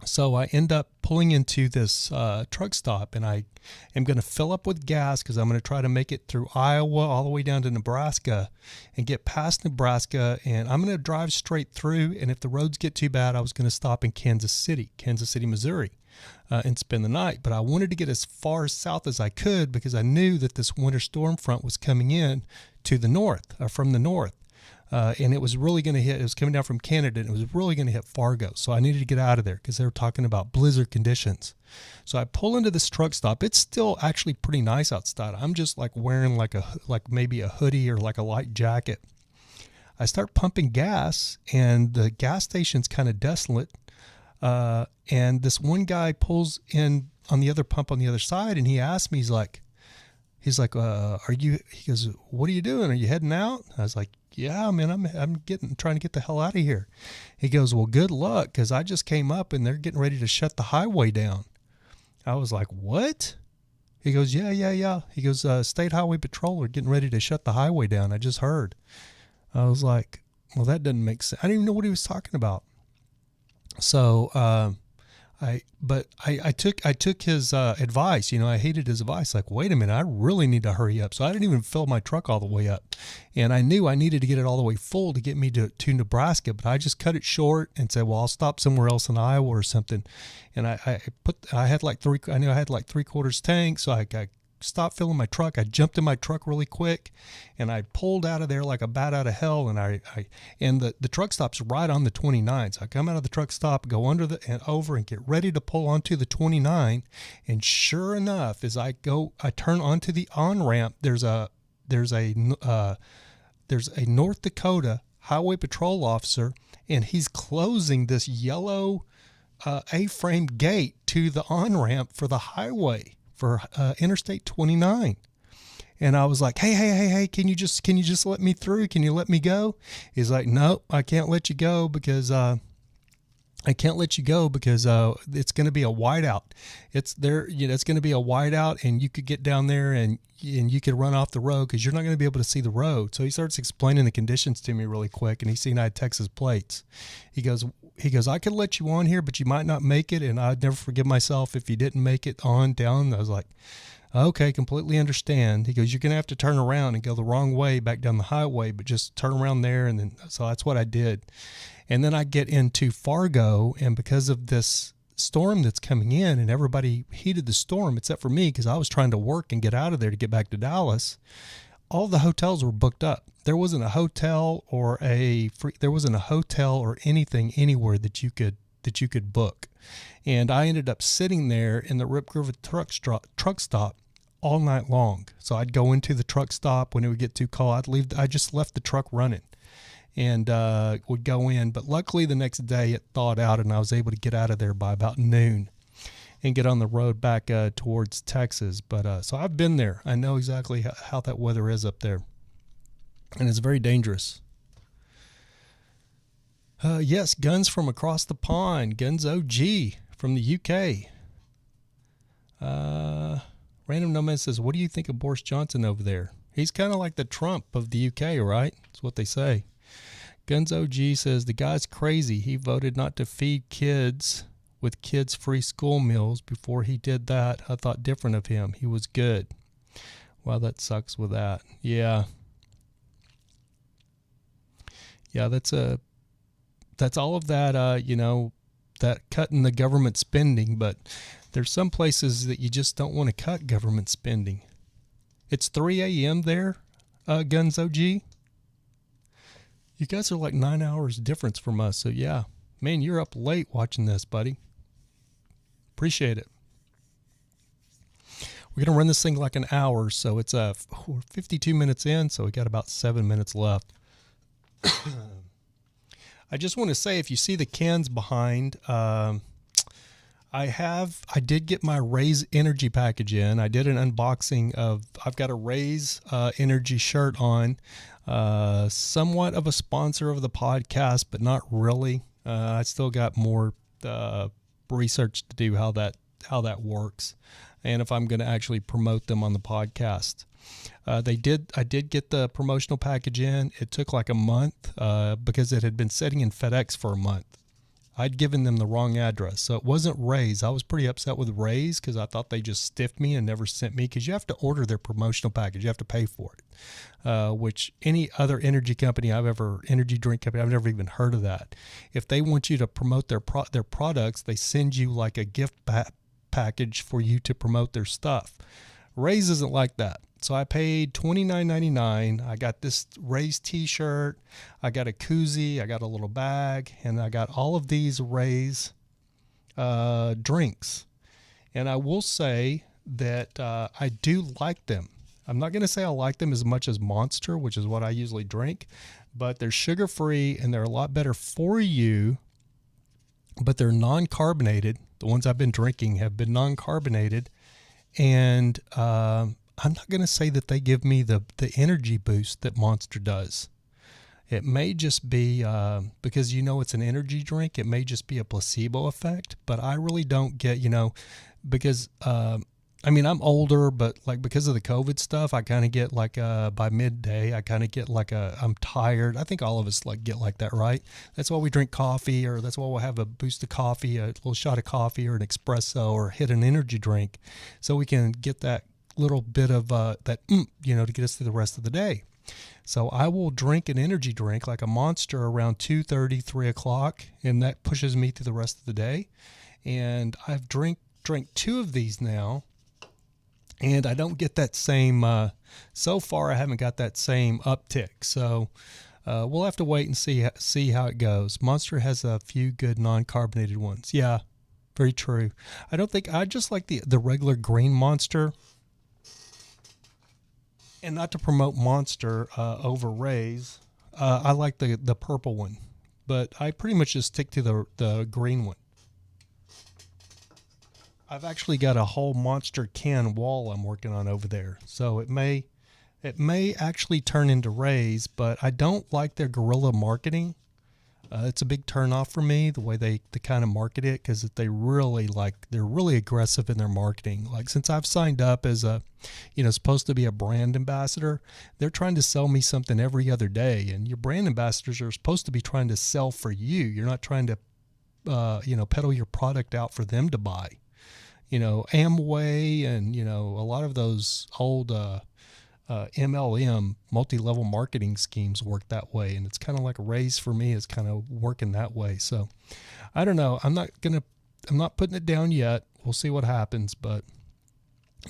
So I end up pulling into this truck stop, and I am going to fill up with gas because I'm going to try to make it through Iowa all the way down to Nebraska and get past Nebraska, and I'm going to drive straight through. And if the roads get too bad, I was going to stop in Kansas City, Missouri, and spend the night. But I wanted to get as far south as I could because I knew that this winter storm front was coming in to the north, from the north. And it was really going to hit, it was coming down from Canada, and it was really going to hit Fargo. So I needed to get out of there because they were talking about blizzard conditions. So I pull into this truck stop. It's still actually pretty nice outside. I'm just like wearing like maybe a hoodie or like a light jacket. I start pumping gas, and the gas station's kind of desolate. And this one guy pulls in on the other pump on the other side, and he asked me, he's like, he goes, what are you doing? Are you heading out? I was like, yeah, man, I'm trying to get the hell out of here. He goes, well, good luck, because I just came up and they're getting ready to shut the highway down. I was like, what? He goes, yeah. He goes, State Highway Patrol are getting ready to shut the highway down. I just heard. I was like, well, that doesn't make sense. I didn't even know what he was talking about. So, I took his advice. You know, I hated his advice. Like, wait a minute, I really need to hurry up. So I didn't even fill my truck all the way up, and I knew I needed to get it all the way full to get me to Nebraska. But I just cut it short and said, well, I'll stop somewhere else in Iowa or something. And I had like three-quarters tank, so I stopped filling my truck. I jumped in my truck really quick, and I pulled out of there like a bat out of hell. And the truck stop's right on the 29. So I come out of the truck stop, go under and over, and get ready to pull onto the 29. And sure enough, as I turn onto the on-ramp, there's a North Dakota Highway Patrol officer, and he's closing this yellow A-frame gate to the on-ramp for the highway, for Interstate 29. And I was like, hey, can you just let me through? Can you let me go? He's like, nope, I can't let you go because I can't let you go because it's going to be a whiteout. It's there, it's going to be a whiteout, and you could get down there and you could run off the road because you're not going to be able to see the road. So he starts explaining the conditions to me really quick, and he's seen I had Texas plates. He goes, I could let you on here, but you might not make it, and I'd never forgive myself if you didn't make it on down. I was like, okay, completely understand. He goes, you're going to have to turn around and go the wrong way back down the highway, but just turn around there. And then, so that's what I did. And then I get into Fargo, and because of this storm that's coming in, and everybody heeded the storm except for me because I was trying to work and get out of there to get back to Dallas, all the hotels were booked up. There wasn't a hotel or anything anywhere that you could book. And I ended up sitting there in the Rip River truck stop all night long. So I'd go into the truck stop when it would get too cold. I just left the truck running and would go in. But luckily the next day it thawed out, and I was able to get out of there by about noon and get on the road back towards Texas. But so I've been there. I know exactly how that weather is up there, and it's very dangerous. Yes, Guns from across the pond. Guns OG from the UK. Random Nomad says, what do you think of Boris Johnson over there? He's kind of like the Trump of the UK, right? That's what they say. Guns OG says, the guy's crazy. He voted not to feed kids with kids' free school meals. Before he did that, I thought different of him. He was good. Well, that sucks with that. Yeah. Yeah, that's all of that, that cutting the government spending, but there's some places that you just don't want to cut government spending. It's 3 a.m. there, Guns OG. You guys are like 9 hours difference from us, so yeah. Man, you're up late watching this, buddy. Appreciate it. We're going to run this thing like an hour, so it's 52 minutes in, so we got about 7 minutes left. I just want to say, if you see the cans behind, I did get my Raise Energy package in. I did an unboxing I've got a Raise Energy shirt on, somewhat of a sponsor of the podcast, but not really. I still got more research to do how that works, and if I'm going to actually promote them on the podcast. I did get the promotional package in. It took like a month because it had been sitting in FedEx for a month. I'd given them the wrong address, so it wasn't Raise. I was pretty upset with Raise because I thought they just stiffed me and never sent me, because you have to order their promotional package. You have to pay for it, which any other energy drink company I've never even heard of that. If they want you to promote their products, they send you like a gift package for you to promote their stuff. Raise isn't like that. So I paid $29.99. I got this Raise t-shirt. I got a koozie. I got a little bag. And I got all of these Raise drinks. And I will say that I do like them. I'm not going to say I like them as much as Monster, which is what I usually drink. But they're sugar-free, and they're a lot better for you. But they're non-carbonated. The ones I've been drinking have been non-carbonated. And I'm not going to say that they give me the energy boost that Monster does. It may just be because it's an energy drink. It may just be a placebo effect, but I really don't get, because I'm older, but like because of the COVID stuff, I kind of get like by midday, I kind of get like I'm tired. I think all of us get like that, right? That's why we drink coffee, or that's why we'll have a boost of coffee, a little shot of coffee or an espresso, or hit an energy drink, so we can get that little bit of to get us through the rest of the day. So I will drink an energy drink like a Monster around 2:30, 3 o'clock, and that pushes me through the rest of the day. And I've drank 2 of these now, and I don't get that same, so far I haven't got that same uptick. So we'll have to wait and see how it goes. Monster has a few good non-carbonated ones. Yeah, very true. I just like the regular green Monster. And not to promote Monster over Raise, I like the purple one, but I pretty much just stick to the green one. I've actually got a whole Monster can wall I'm working on over there, so it may actually turn into Raise, but I don't like their guerrilla marketing. It's a big turnoff for me, the way they kind of market it, because they're really aggressive in their marketing. Like, since I've signed up as a, supposed to be a brand ambassador, they're trying to sell me something every other day. And your brand ambassadors are supposed to be trying to sell for you. You're not trying to, peddle your product out for them to buy. Amway and, a lot of those old, MLM, multi-level marketing schemes work that way, and it's kind of like Raise for me is kind of working that way. So I don't know. I'm not putting it down yet. We'll see what happens, but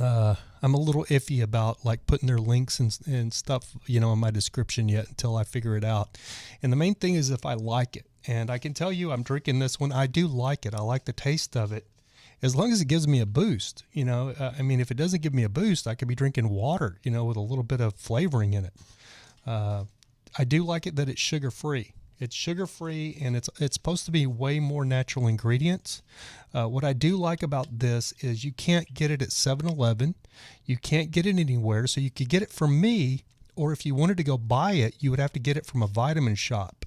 I'm a little iffy about like putting their links and stuff, in my description yet until I figure it out. And the main thing is if I like it. And I can tell you I'm drinking this one. I do like it. I like the taste of it. As long as it gives me a boost, if it doesn't give me a boost, I could be drinking water, with a little bit of flavoring in it. I do like it that it's sugar-free. It's sugar-free, and it's supposed to be way more natural ingredients. What I do like about this is you can't get it at 7-Eleven. You can't get it anywhere, so you could get it from me, or if you wanted to go buy it, you would have to get it from a vitamin shop.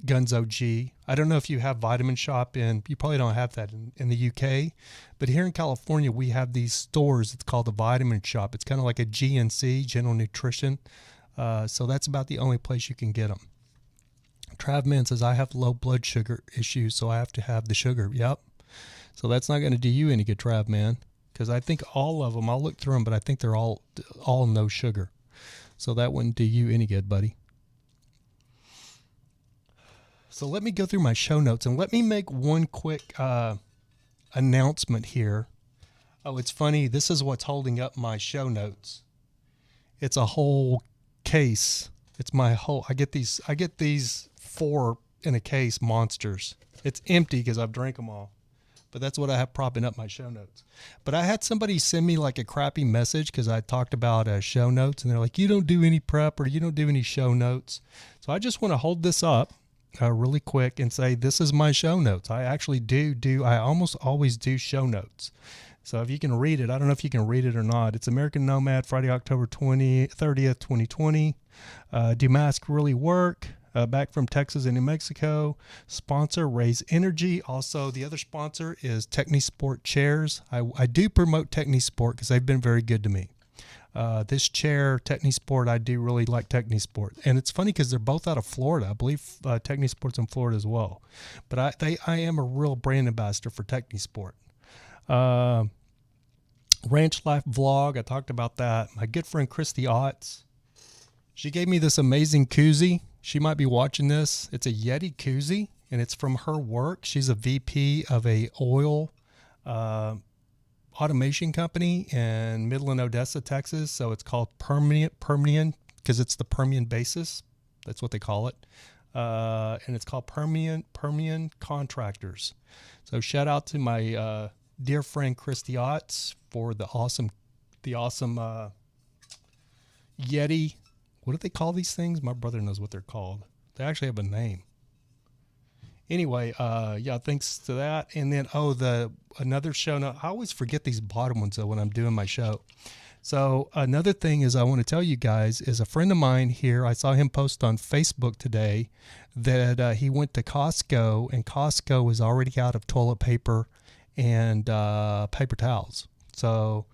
Guns OG. I don't know if you have Vitamin Shop you probably don't have that in the UK, but here in California, we have these stores. It's called the Vitamin Shop. It's kind of like a GNC, General Nutrition. So that's about the only place you can get them. Travman says, I have low blood sugar issues, so I have to have the sugar. Yep. So that's not going to do you any good, Travman, because I think all of them, I'll look through them, but I think they're all no sugar. So that wouldn't do you any good, buddy. So let me go through my show notes, and let me make one quick announcement here. Oh, it's funny. This is what's holding up my show notes. It's a whole case. It's my whole, I get these 4 in a case monsters. It's empty because I've drank them all, but that's what I have propping up my show notes. But I had somebody send me like a crappy message because I talked about show notes, and they're like, you don't do any prep or you don't do any show notes. So I just want to hold this up really quick and say, this is my show notes. I actually I almost always do show notes. So if you can read it, I don't know if you can read it or not. It's American Nomad, Friday, October 30th, 2020. Do masks really work? Back from Texas and New Mexico. Sponsor, Raise Energy. Also, the other sponsor is Technisport Chairs. I do promote Technisport because they've been very good to me. This chair, Technisport, I do really like Technisport. And it's funny because they're both out of Florida. I believe Technisport's in Florida as well. But I am a real brand ambassador for Technisport. Ranch Life Vlog, I talked about that. My good friend Christy Otts, she gave me this amazing koozie. She might be watching this. It's a Yeti koozie, and it's from her work. She's a VP of a oil automation company in Midland, Odessa, Texas. So it's called Permian because it's the Permian basis. That's what they call it. And it's called Permian Contractors. So shout out to my dear friend Christy Otts for the awesome Yeti. What do they call these things? My brother knows what they're called. They actually have a name. Anyway, yeah, thanks to that. And then, another show note. I always forget these bottom ones, though, when I'm doing my show. So another thing is I want to tell you guys is a friend of mine here. I saw him post on Facebook today that he went to Costco, and Costco is already out of toilet paper and paper towels. So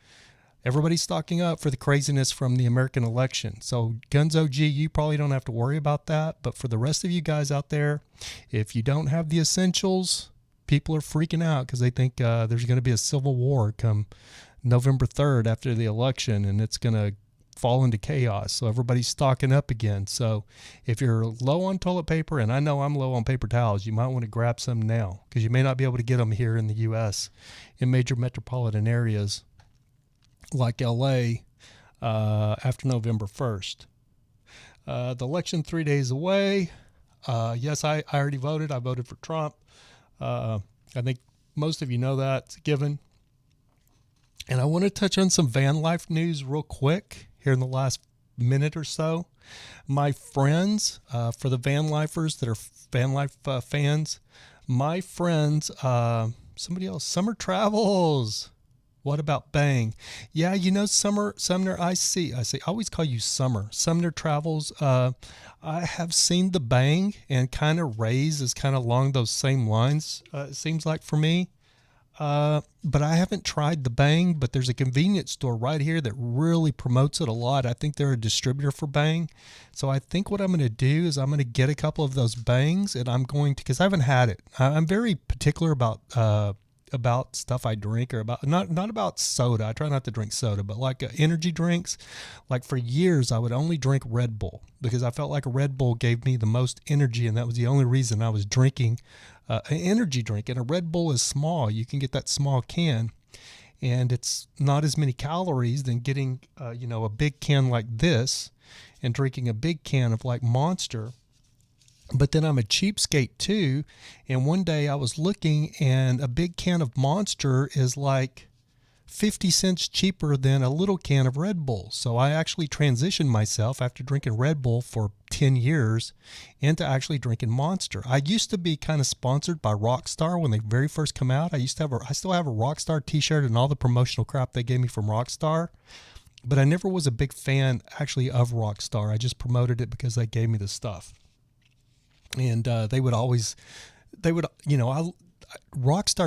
everybody's stocking up for the craziness from the American election. So Guns OG, you probably don't have to worry about that. But for the rest of you guys out there, if you don't have the essentials, people are freaking out because they think there's going to be a civil war come November 3rd after the election, and it's going to fall into chaos. So everybody's stocking up again. So if you're low on toilet paper, and I know I'm low on paper towels, you might want to grab some now because you may not be able to get them here in the U.S. in major metropolitan areas like LA after November 1st. The election 3 days away. Yes, I already voted. I voted for Trump. I think most of you know that. It's a given. And I want to touch on some van life news real quick here in the last minute or so. My friends, for the van lifers that are van life fans, my friends, somebody else, Summer Travels. What about Bang? Yeah, you know, Sumner, I always call you Sumner Travels. I have seen the Bang, and kind of Rays is kind of along those same lines, it seems like for me. But I haven't tried the Bang, but there's a convenience store right here that really promotes it a lot. I think they're a distributor for Bang. So I think what I'm going to do is I'm going to get a couple of those Bangs, and I'm going to, because I haven't had it. I'm very particular about stuff I drink, or about not about soda. I try not to drink soda, but like energy drinks. Like for years, I would only drink Red Bull because I felt like Red Bull gave me the most energy, and that was the only reason I was drinking an energy drink. And a Red Bull is small. You can get that small can, and it's not as many calories than getting a big can like this and drinking a big can of like Monster. But then I'm a cheapskate too, and one day I was looking, and a big can of Monster is like 50 cents cheaper than a little can of Red Bull. So I actually transitioned myself after drinking Red Bull for 10 years into actually drinking Monster. I used to be kind of sponsored by Rockstar when they very first come out. I still have a Rockstar t-shirt and all the promotional crap they gave me from Rockstar. But I never was a big fan actually of Rockstar. I just promoted it because they gave me the stuff. And Rockstar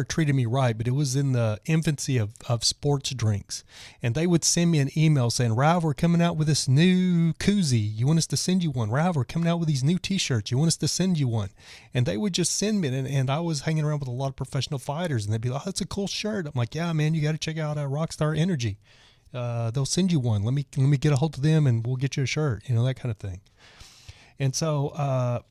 treated me right, but it was in the infancy of sports drinks. And they would send me an email saying, Rav, we're coming out with this new koozie. You want us to send you one? Rav, we're coming out with these new t-shirts. You want us to send you one? And they would just send me it. And I was hanging around with a lot of professional fighters, and they'd be like, oh, that's a cool shirt. I'm like, yeah, man, you got to check out Rockstar Energy. They'll send you one. Let me get a hold of them, and we'll get you a shirt, that kind of thing. And so,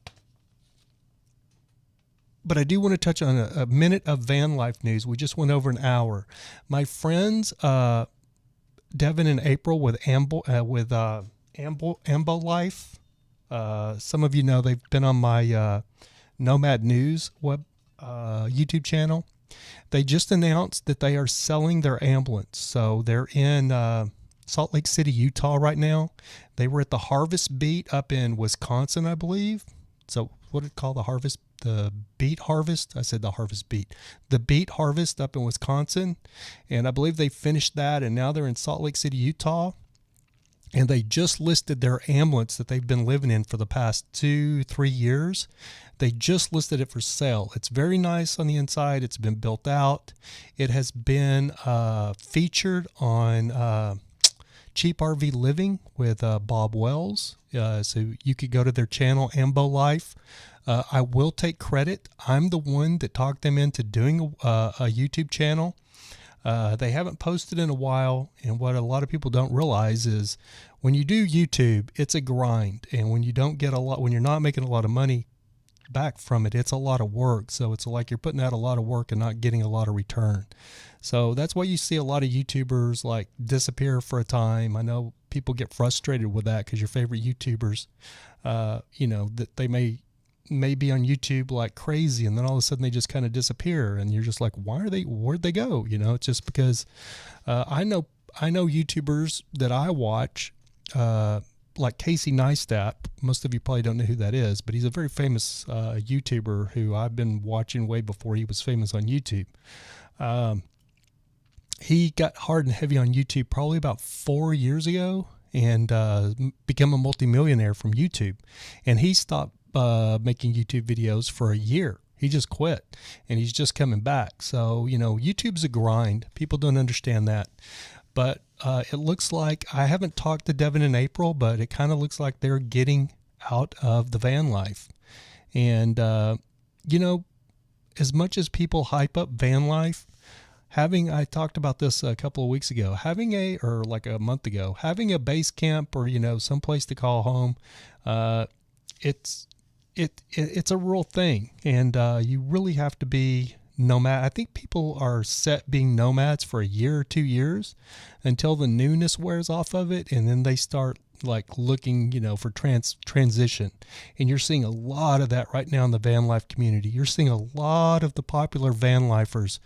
but I do want to touch on a minute of van life news. We just went over an hour. My friends, Devin and April with Ambo Life. Some of you know they've been on my Nomad News YouTube channel. They just announced that they are selling their ambulance. So they're in Salt Lake City, Utah right now. They were at the Harvest Beat up in Wisconsin, I believe. So what did it call the Beet Harvest? I said the Harvest Beat. The Beet Harvest up in Wisconsin. And I believe they finished that, and now they're in Salt Lake City, Utah. And they just listed their ambulance that they've been living in for the past 2-3 years. They just listed it for sale. It's very nice on the inside. It's been built out. It has been featured on Cheap RV Living with Bob Wells. So you could go to their channel, Ambo Life. I will take credit. I'm the one that talked them into doing a YouTube channel. They haven't posted in a while, and what a lot of people don't realize is when you do YouTube, it's a grind, and when you're not making a lot of money back from it, it's a lot of work. So it's like you're putting out a lot of work and not getting a lot of return. So that's why you see a lot of YouTubers like disappear for a time. I know people get frustrated with that because your favorite YouTubers, that they may be on YouTube like crazy, and then all of a sudden they just kind of disappear, and you're just like, where'd they go? It's just because I know YouTubers that I watch, like Casey Neistat. Most of you probably don't know who that is, but he's a very famous YouTuber who I've been watching way before he was famous on YouTube. He got hard and heavy on YouTube probably about 4 years ago, and became a multimillionaire from YouTube. And he stopped making YouTube videos for a year. He just quit, and he's just coming back. So, YouTube's a grind. People don't understand that. But it looks like, I haven't talked to Devin and April, but it kind of looks like they're getting out of the van life. And, as much as people hype up van life, I talked about this a couple of weeks ago, or like a month ago, having a base camp or, some place to call home, it's a real thing. And you really have to be nomad. I think people are set being nomads for a year or 2 years until the newness wears off of it, and then they start like looking, for transition. And you're seeing a lot of that right now in the van life community. You're seeing a lot of the popular van lifers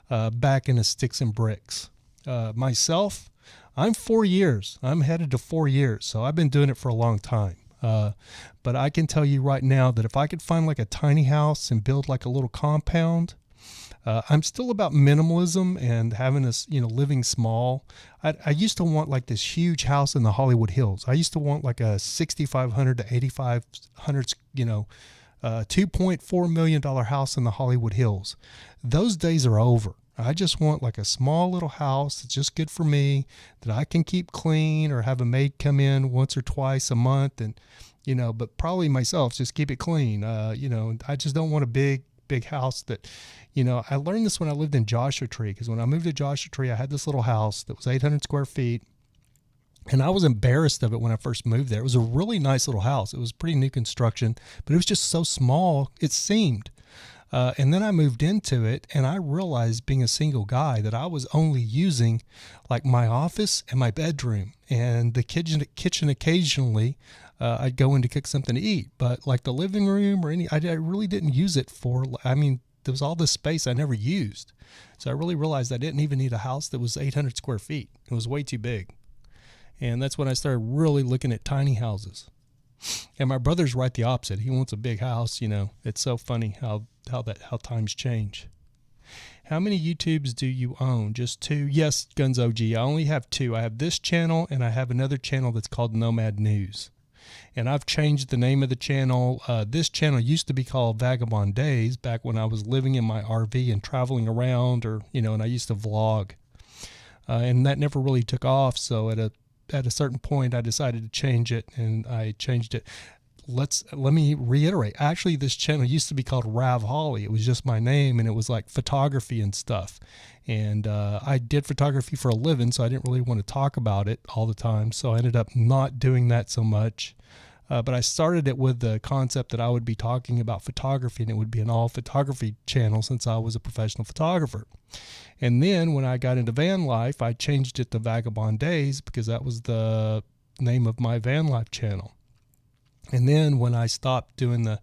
back into sticks and bricks. Myself, I'm 4 years. I'm headed to 4 years, so I've been doing it for a long time. But I can tell you right now that if I could find like a tiny house and build like a little compound I'm still about minimalism and having this, living small. I used to want like this huge house in the Hollywood Hills. I used to want like a 6,500 to 8,500, $2.4 million house in the Hollywood Hills. Those days are over. I just want like a small little house that's just good for me, that I can keep clean or have a maid come in once or twice a month, and but probably myself, just keep it clean. I just don't want a big house that, I learned this when I lived in Joshua Tree, because when I moved to Joshua Tree, I had this little house that was 800 square feet. And I was embarrassed of it when I first moved there. It was a really nice little house. It was pretty new construction, but it was just so small, it seemed. And then I moved into it, and I realized, being a single guy, that I was only using like my office and my bedroom and the kitchen occasionally. I'd go in to cook something to eat, but like the living room or I really didn't use it for, there was all this space I never used. So I really realized I didn't even need a house that was 800 square feet. It was way too big. And that's when I started really looking at tiny houses. And my brother's right the opposite. He wants a big house. It's so funny how times change. How many YouTubes do you own? Just 2? Yes, Guns OG. I only have 2. I have this channel, and I have another channel that's called Nomad News. And I've changed the name of the channel. This channel used to be called Vagabond Days back when I was living in my RV and traveling around, and I used to vlog. And that never really took off. So at a certain point, I decided to change it, and I changed it. Let me reiterate. Actually, this channel used to be called Rav Holly. It was just my name, and it was like photography and stuff. And I did photography for a living, so I didn't really want to talk about it all the time. So I ended up not doing that so much. But I started it with the concept that I would be talking about photography, and it would be an all photography channel since I was a professional photographer. And then when I got into van life, I changed it to Vagabond Days because that was the name of my van life channel. And then when I stopped doing the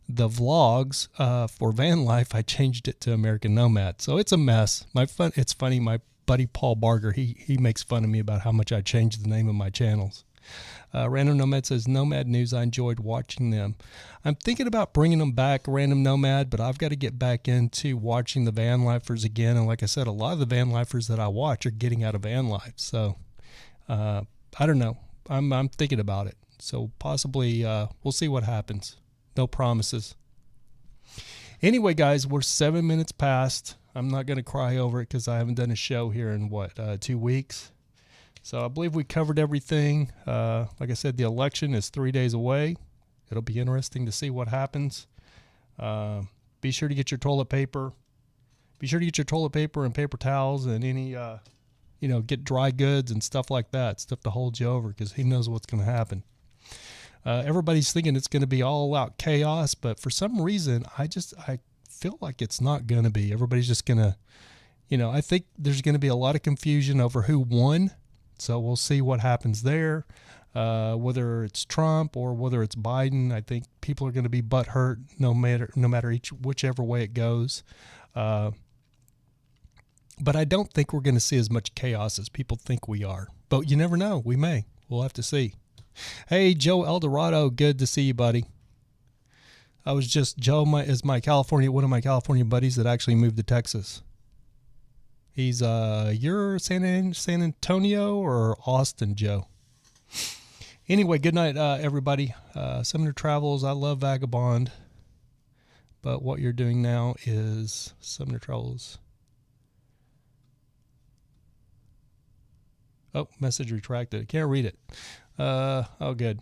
vlogs for van life, I changed it to American Nomad. So it's a mess. It's funny. My buddy Paul Barger, he makes fun of me about how much I changed the name of my channels. Random Nomad says, Nomad News, I enjoyed watching them. I'm thinking about bringing them back, Random Nomad, but I've got to get back into watching the van lifers again. And like I said, a lot of the van lifers that I watch are getting out of van life. So I don't know. I'm thinking about it. So possibly we'll see what happens. No promises. Anyway, guys, we're 7 minutes past. I'm not going to cry over it because I haven't done a show here in 2 weeks. So I believe we covered everything. Like I said, the election is 3 days away. It'll be interesting to see what happens. Be sure to get your toilet paper. Be sure to get your toilet paper and paper towels and any, get dry goods and stuff like that, stuff to hold you over, because who knows what's going to happen. Everybody's thinking it's going to be all out chaos, but for some reason, I feel like it's not going to be. Everybody's just going to, I think there's going to be a lot of confusion over who won. So we'll see what happens there, whether it's Trump or whether it's Biden. I think people are going to be butthurt no matter whichever way it goes. But I don't think we're going to see as much chaos as people think we are. But you never know. We may. We'll have to see. Hey, Joe Eldorado, good to see you, buddy. Joe is one of my California buddies that actually moved to Texas. He's you're San Antonio or Austin, Joe? Anyway, good night, everybody. Sumner Travels. I love Vagabond, but what you're doing now is Sumner Travels. Oh, message retracted. I can't read it. Oh, good.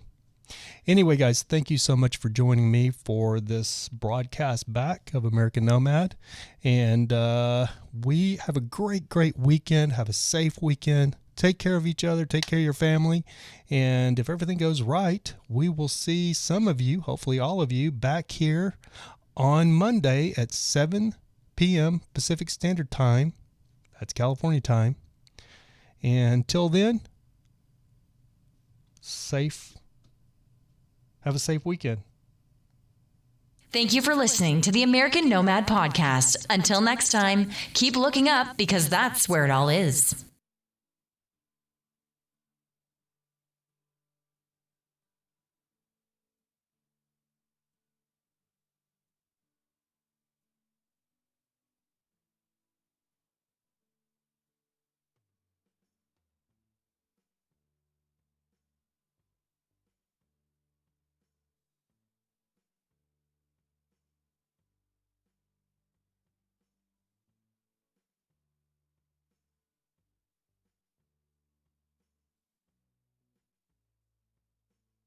Anyway, guys, thank you so much for joining me for this broadcast back of American Nomad. And we have a great weekend. Have a safe weekend. Take care of each other. Take care of your family. And if everything goes right, we will see some of you, hopefully all of you, back here on Monday at 7 p.m. Pacific Standard Time. That's California time. And until then, have a safe weekend. Thank you for listening to the American Nomad Podcast. Until next time, keep looking up because that's where it all is.